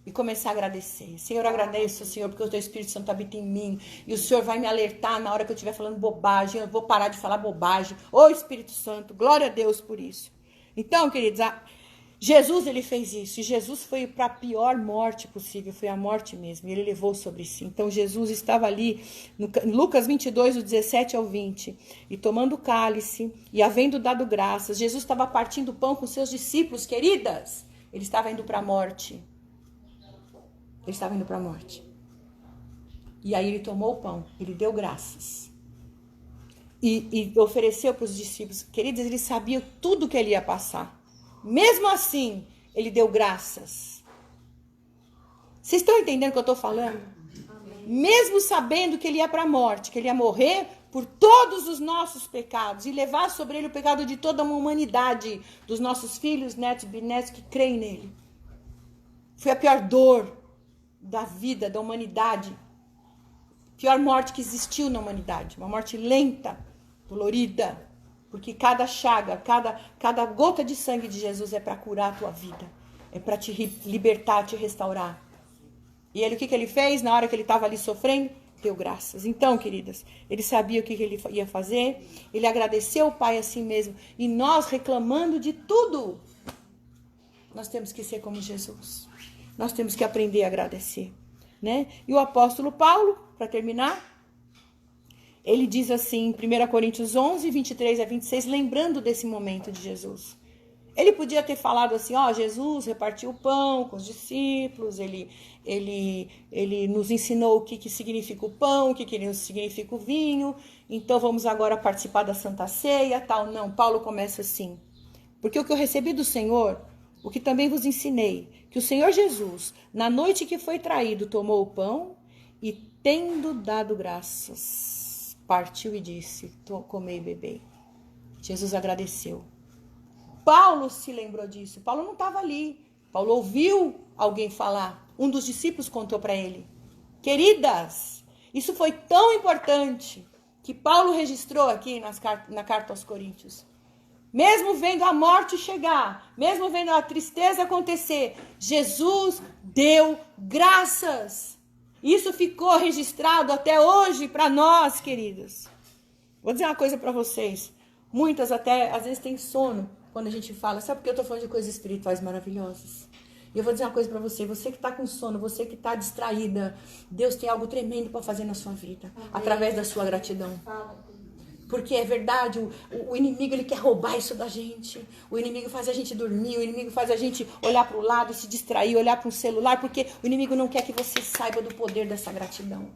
e começar a agradecer. Senhor, eu agradeço, Senhor, porque o teu Espírito Santo habita em mim. E o Senhor vai me alertar na hora que eu estiver falando bobagem. Eu vou parar de falar bobagem. Ô Espírito Santo, glória a Deus por isso. Então, queridos, Jesus, ele fez isso. E Jesus foi para a pior morte possível. Foi a morte mesmo. E ele levou sobre si. Então, Jesus estava ali, em Lucas 22, do 17 ao 20. E tomando o cálice, e havendo dado graças, Jesus estava partindo o pão com seus discípulos, queridas. Ele estava indo para a morte. Ele estava indo para a morte. E aí ele tomou o pão. Ele deu graças. E ofereceu para os discípulos. Queridos, ele sabia tudo que ele ia passar. Mesmo assim, ele deu graças. Vocês estão entendendo o que eu estou falando? Amém. Mesmo sabendo que ele ia para a morte, que ele ia morrer por todos os nossos pecados e levar sobre ele o pecado de toda uma humanidade, dos nossos filhos, netos, bisnetos que creem nele. Foi a pior dor da vida, da humanidade. Pior morte que existiu na humanidade. Uma morte lenta, dolorida. Porque cada chaga, cada gota de sangue de Jesus é para curar a tua vida. É para te libertar, te restaurar. E ele, o que ele fez na hora que ele estava ali sofrendo? Deu graças. Então, queridas, ele sabia o que ele ia fazer. Ele agradeceu o Pai a si mesmo. E nós, reclamando de tudo, nós temos que ser como Jesus. Nós temos que aprender a agradecer. Né? E o apóstolo Paulo, para terminar, ele diz assim, em 1 Coríntios 11, 23 a 26, lembrando desse momento de Jesus. Ele podia ter falado assim, Jesus repartiu o pão com os discípulos, ele nos ensinou o que significa o pão, o que significa o vinho, então vamos agora participar da Santa Ceia, tal. Não, Paulo começa assim, porque o que eu recebi do Senhor, o que também vos ensinei, que o Senhor Jesus, na noite que foi traído, tomou o pão e, tendo dado graças, partiu e disse, comei e bebei. Jesus agradeceu. Paulo se lembrou disso. Paulo não estava ali. Paulo ouviu alguém falar. Um dos discípulos contou para ele. Queridas, isso foi tão importante que Paulo registrou aqui na carta aos Coríntios. Mesmo vendo a morte chegar, mesmo vendo a tristeza acontecer, Jesus deu graças. Isso ficou registrado até hoje para nós, queridos. Vou dizer uma coisa para vocês. Muitas até, às vezes, têm sono quando a gente fala. Sabe por que eu estou falando de coisas espirituais maravilhosas? E eu vou dizer uma coisa para você. Você que está com sono, você que está distraída, Deus tem algo tremendo para fazer na sua vida. Amém. Através da sua gratidão. Porque é verdade, o inimigo ele quer roubar isso da gente. O inimigo faz a gente dormir, o inimigo faz a gente olhar para o lado, se distrair, olhar para um celular, porque o inimigo não quer que você saiba do poder dessa gratidão.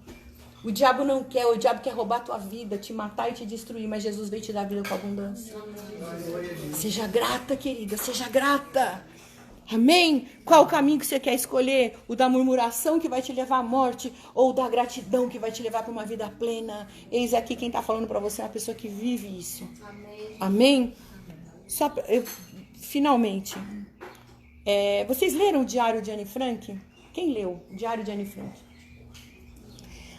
O diabo não quer, o diabo quer roubar a tua vida, te matar e te destruir, mas Jesus veio te dar vida com abundância. Seja grata, querida, seja grata. Amém? Qual o caminho que você quer escolher? O da murmuração que vai te levar à morte ou o da gratidão que vai te levar para uma vida plena? Eis aqui quem está falando para você é uma pessoa que vive isso. Amém? Amém? Finalmente, vocês leram o Diário de Anne Frank? Quem leu o Diário de Anne Frank?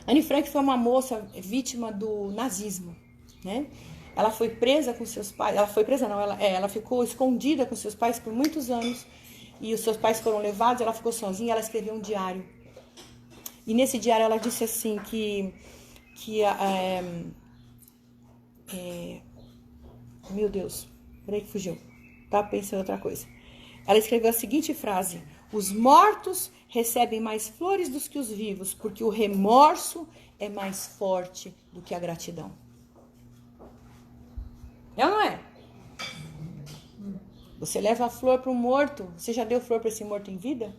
Anne Frank foi uma moça vítima do nazismo, né? Ela foi presa com seus pais. Ela foi presa não, ela ficou escondida com seus pais por muitos anos. E os seus pais foram levados, ela ficou sozinha, ela escreveu um diário. E nesse diário ela disse assim meu Deus, peraí que fugiu. Tava pensando em outra coisa. Ela escreveu a seguinte frase: os mortos recebem mais flores do que os vivos, porque o remorso é mais forte do que a gratidão. É ou não é? Você leva a flor para um morto. Você já deu flor para esse morto em vida?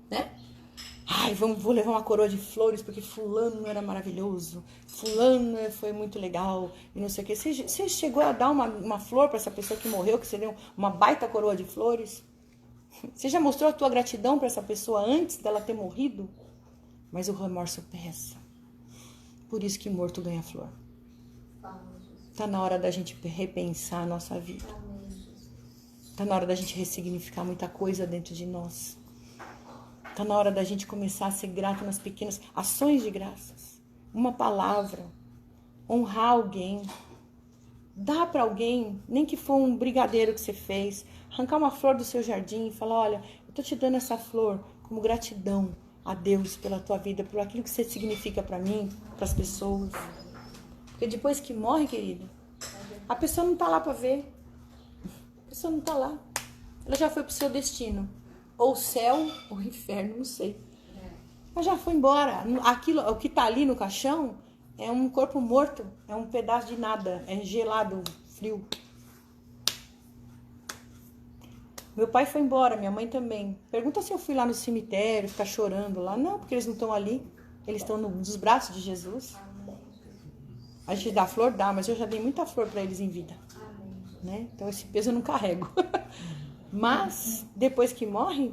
Né? Ai, vou levar uma coroa de flores porque fulano era maravilhoso. Fulano foi muito legal. E não sei o que. Você chegou a dar uma flor para essa pessoa que morreu, que você deu uma baita coroa de flores? Você já mostrou a tua gratidão para essa pessoa antes dela ter morrido? Mas o remorso pesa. Por isso que morto ganha flor. Está na hora da gente repensar a nossa vida. Está na hora da gente ressignificar muita coisa dentro de nós. Está na hora da gente começar a ser grato nas pequenas ações de graças. Uma palavra. Honrar alguém. Dar para alguém, nem que for um brigadeiro que você fez. Arrancar uma flor do seu jardim e falar: olha, eu estou te dando essa flor como gratidão a Deus pela tua vida, por aquilo que você significa para mim, para as pessoas. Porque depois que morre, querida, a pessoa não está lá para ver. A pessoa não está lá. Ela já foi para o seu destino. Ou o céu, ou o inferno, não sei. Ela já foi embora. O que está ali no caixão é um corpo morto. É um pedaço de nada. É gelado, frio. Meu pai foi embora, minha mãe também. Pergunta se eu fui lá no cemitério, ficar chorando lá. Não, porque eles não estão ali. Eles estão nos braços de Jesus. A gente dá flor? Dá, mas eu já dei muita flor para eles em vida. Né? Então esse peso eu não carrego. Mas, depois que morre,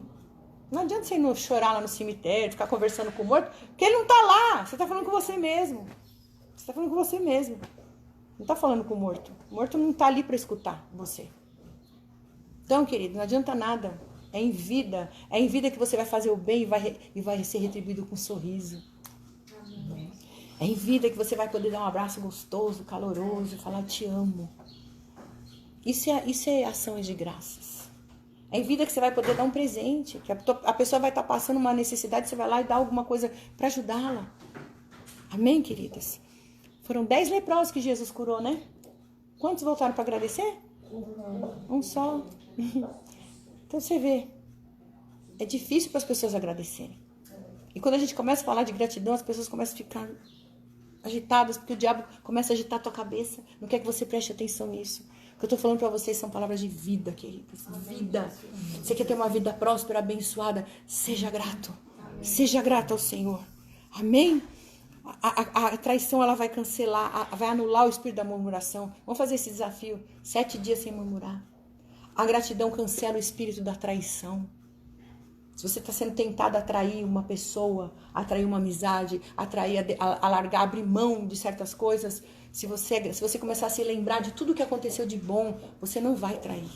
não adianta você ir chorar lá no cemitério, ficar conversando com o morto, porque ele não tá lá. Você tá falando com você mesmo. Você tá falando com você mesmo. Não tá falando com o morto. O morto não tá ali para escutar você. Então, querido, não adianta nada. É em vida que você vai fazer o bem e vai ser retribuído com um sorriso. É em vida que você vai poder dar um abraço gostoso, caloroso, e falar: te amo. Isso é ações de graças. É em vida que você vai poder dar um presente, que a pessoa vai estar passando uma necessidade, você vai lá e dá alguma coisa para ajudá-la. Amém, queridas? Foram 10 leprosos que Jesus curou, né? Quantos voltaram para agradecer? Um só. Então você vê, é difícil para as pessoas agradecerem. E quando a gente começa a falar de gratidão, as pessoas começam a ficar agitadas, porque o diabo começa a agitar a tua cabeça. Não quer que você preste atenção nisso. O que eu estou falando para vocês são palavras de vida, queridos. Vida. Você quer ter uma vida próspera, abençoada? Seja grato. Seja grato ao Senhor. Amém? A traição, ela vai cancelar, vai anular o espírito da murmuração. Vamos fazer esse desafio. 7 dias sem murmurar. A gratidão cancela o espírito da traição. Se você está sendo tentado a atrair uma pessoa, atrair uma amizade, a largar, abrir mão de certas coisas, se você começar a se lembrar de tudo que aconteceu de bom, você não vai trair.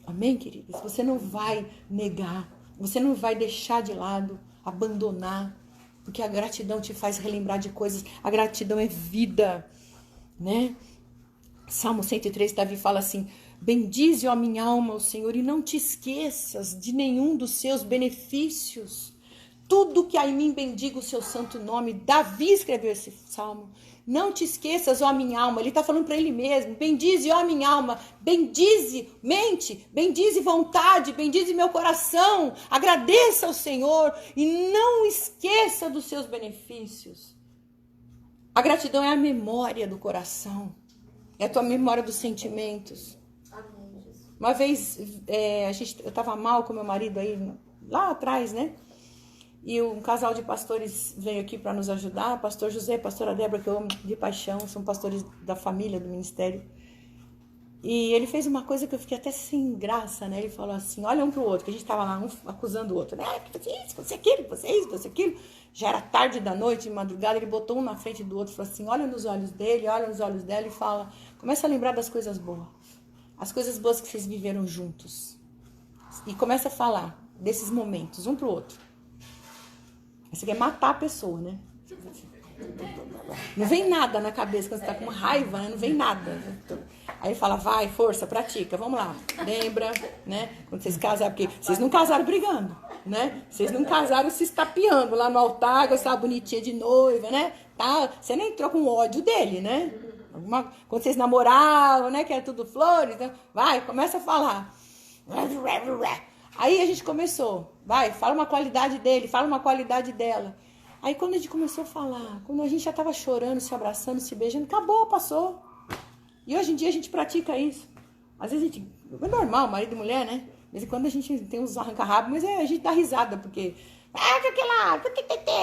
Amém, queridas? Você não vai negar, você não vai deixar de lado, abandonar, porque a gratidão te faz relembrar de coisas. A gratidão é vida, né? Salmo 103, Davi fala assim: bendize, ó minha alma, o Senhor, e não te esqueças de nenhum dos seus benefícios. Tudo que há em mim bendiga o seu santo nome. Davi escreveu esse salmo. Não te esqueças, ó minha alma. Ele está falando para ele mesmo. Bendize, ó minha alma. Bendize mente. Bendize vontade. Bendize meu coração. Agradeça ao Senhor e não esqueça dos seus benefícios. A gratidão é a memória do coração. É a tua memória dos sentimentos. Uma vez, eu estava mal com meu marido aí, lá atrás, né? E um casal de pastores veio aqui para nos ajudar. Pastor José e pastora Débora, que eu amo de paixão, são pastores da família, do ministério. E ele fez uma coisa que eu fiquei até sem graça, né? Ele falou assim, olha um pro outro, que a gente tava lá, um acusando o outro, né? Você aquilo, você isso, você aquilo. Já era tarde da noite, de madrugada, ele botou um na frente do outro e falou assim, olha nos olhos dele, olha nos olhos dela e fala, começa a lembrar das coisas boas. As coisas boas que vocês viveram juntos. E começa a falar desses momentos, um pro outro. Você quer matar a pessoa, né? Não vem nada na cabeça quando você tá com raiva, né? Não vem nada. Aí ele fala, vai, força, pratica, vamos lá. Lembra, né? Quando vocês casaram, porque vocês não casaram brigando, né? Vocês não casaram se estapeando lá no altar, que eu estava bonitinha de noiva, né? Tá? Você nem entrou com ódio dele, né? Quando vocês namoravam, né? Que era tudo flores, né? Vai, começa a falar. Aí a gente começou, vai, fala uma qualidade dele, fala uma qualidade dela. Aí quando a gente começou a falar, quando a gente já estava chorando, se abraçando, se beijando, acabou, passou. E hoje em dia a gente pratica isso. Às vezes a gente, é normal, marido e mulher, né? De vez em quando a gente tem uns arranca-rabo, mas a gente dá risada, porque...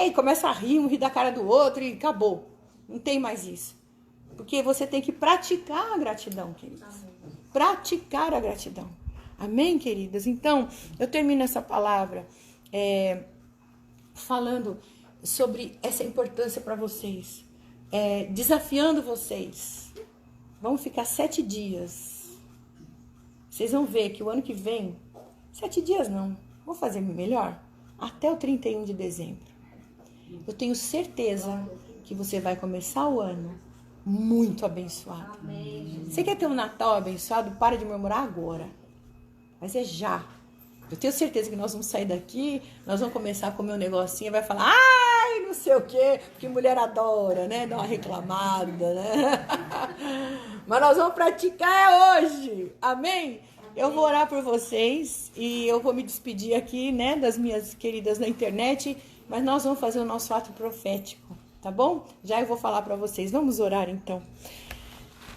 E começa a rir, um rir da cara do outro e acabou. Não tem mais isso. Porque você tem que praticar a gratidão, queridas. Praticar a gratidão. Amém, queridas? Então, eu termino essa palavra falando sobre essa importância para vocês. Desafiando vocês. Vamos ficar 7 dias. Vocês vão ver que o ano que vem, 7 dias não, vou fazer melhor, até o 31 de dezembro. Eu tenho certeza que você vai começar o ano muito abençoado. Amém. Você quer ter um Natal abençoado? Para de murmurar agora. Mas é já. Eu tenho certeza que nós vamos sair daqui, nós vamos começar a comer um negocinho e vai falar, ai, não sei o quê, porque mulher adora, né? Dá uma reclamada, né? Mas nós vamos praticar hoje. Amém? Eu vou orar por vocês e eu vou me despedir aqui, né, das minhas queridas na internet, mas nós vamos fazer o nosso ato profético, tá bom? Já eu vou falar para vocês. Vamos orar então.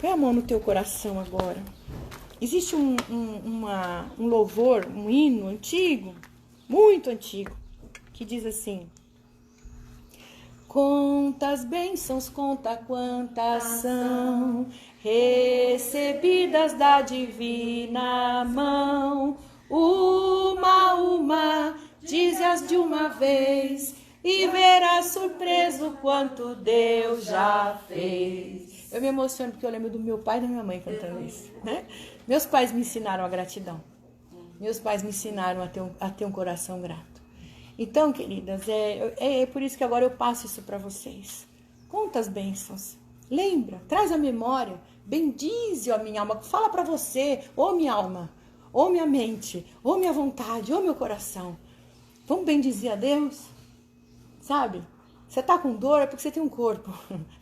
Põe a mão no teu coração agora. Existe um louvor, um hino antigo, muito antigo, que diz assim: conta as bênçãos, conta quantas são, recebidas da divina mão. Uma, dize-as de uma vez, e verás surpreso quanto Deus já fez. Eu me emociono porque eu lembro do meu pai e da minha mãe cantando isso, né? Meus pais me ensinaram a gratidão. Meus pais me ensinaram a ter um coração grato. Então, queridas, é por isso que agora eu passo isso para vocês. Conta as bênçãos. Lembra, traz a memória. Bendize, ó minha alma. Fala para você, ó minha alma, ó minha mente, ó minha vontade, ó meu coração. Vamos bendizer a Deus? Sabe? Você tá com dor é porque você tem um corpo.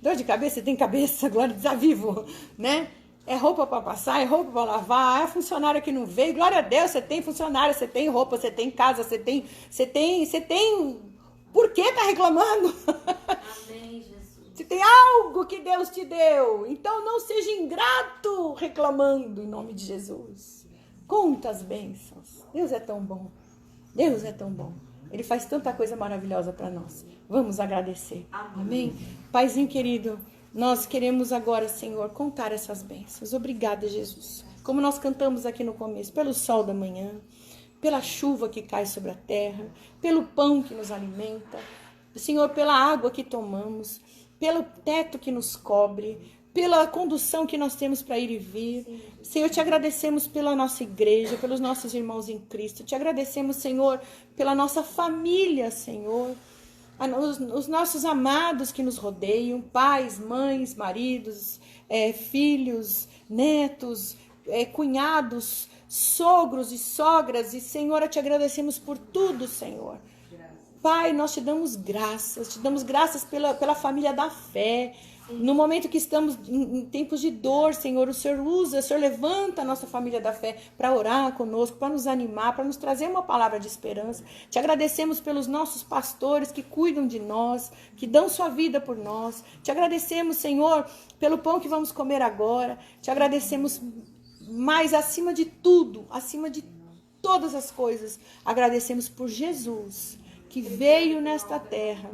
Dor de cabeça, você tem cabeça. Glória a Deus, tá vivo, né? É roupa para passar, é roupa para lavar, é funcionário que não veio. Glória a Deus, você tem funcionário, você tem roupa, você tem casa, você tem... Por que tá reclamando? Amém, Jesus. Você tem algo que Deus te deu. Então não seja ingrato reclamando em nome de Jesus. Conta as bênçãos. Deus é tão bom. Deus é tão bom. Ele faz tanta coisa maravilhosa para nós. Vamos agradecer. Amém? Paizinho querido, nós queremos agora, Senhor, contar essas bênçãos. Obrigada, Jesus. Como nós cantamos aqui no começo, pelo sol da manhã, pela chuva que cai sobre a terra, pelo pão que nos alimenta, Senhor, pela água que tomamos, pelo teto que nos cobre, pela condução que nós temos para ir e vir. Senhor, te agradecemos pela nossa igreja, pelos nossos irmãos em Cristo. Te agradecemos, Senhor, pela nossa família, Senhor. Os nossos amados que nos rodeiam, pais, mães, maridos, filhos, netos, cunhados, sogros e sogras. E, Senhor, te agradecemos por tudo, Senhor. Pai, nós te damos graças pela família da fé. No momento que estamos em tempos de dor, Senhor, o Senhor levanta a nossa família da fé para orar conosco, para nos animar, para nos trazer uma palavra de esperança. Te agradecemos pelos nossos pastores que cuidam de nós, que dão sua vida por nós. Te agradecemos, Senhor, pelo pão que vamos comer agora. Te agradecemos mais acima de tudo, acima de todas as coisas. Agradecemos por Jesus, que veio nesta terra,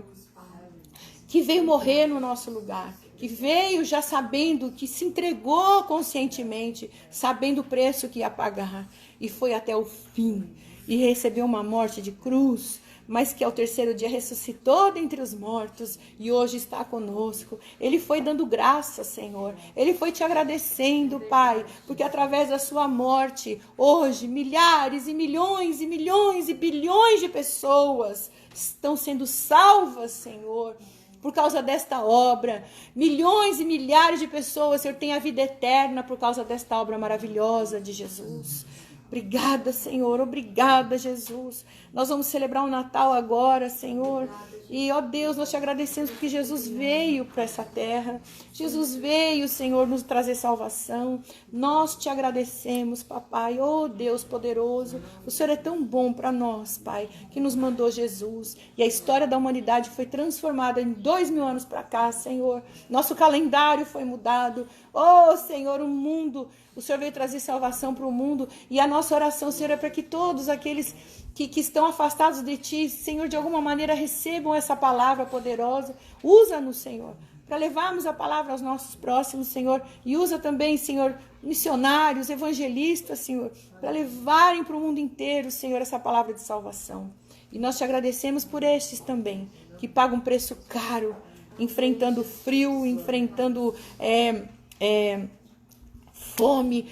que veio morrer no nosso lugar, que veio já sabendo, que se entregou conscientemente, sabendo o preço que ia pagar, e foi até o fim, e recebeu uma morte de cruz, mas que ao terceiro dia ressuscitou dentre os mortos e hoje está conosco. Ele foi dando graça, Senhor. Ele foi te agradecendo, Pai, porque através da sua morte, hoje, milhares e milhões e milhões e bilhões de pessoas estão sendo salvas, Senhor. Por causa desta obra, milhões e milhares de pessoas, Senhor, têm a vida eterna por causa desta obra maravilhosa de Jesus. Obrigada, Senhor, obrigada, Jesus. Nós vamos celebrar o Natal agora, Senhor. E, ó Deus, nós te agradecemos porque Jesus veio para essa terra. Jesus veio, Senhor, nos trazer salvação. Nós te agradecemos, papai. Ó Deus poderoso, o Senhor é tão bom para nós, Pai, que nos mandou Jesus. E a história da humanidade foi transformada em 2000 anos para cá, Senhor. Nosso calendário foi mudado. Ó Senhor, o mundo... O Senhor veio trazer salvação para o mundo. E a nossa oração, Senhor, é para que todos aqueles que estão afastados de Ti, Senhor, de alguma maneira recebam essa palavra poderosa. Usa-nos, Senhor, para levarmos a palavra aos nossos próximos, Senhor. E usa também, Senhor, missionários, evangelistas, Senhor, para levarem para o mundo inteiro, Senhor, essa palavra de salvação. E nós te agradecemos por estes também, que pagam um preço caro, enfrentando frio, enfrentando... fome,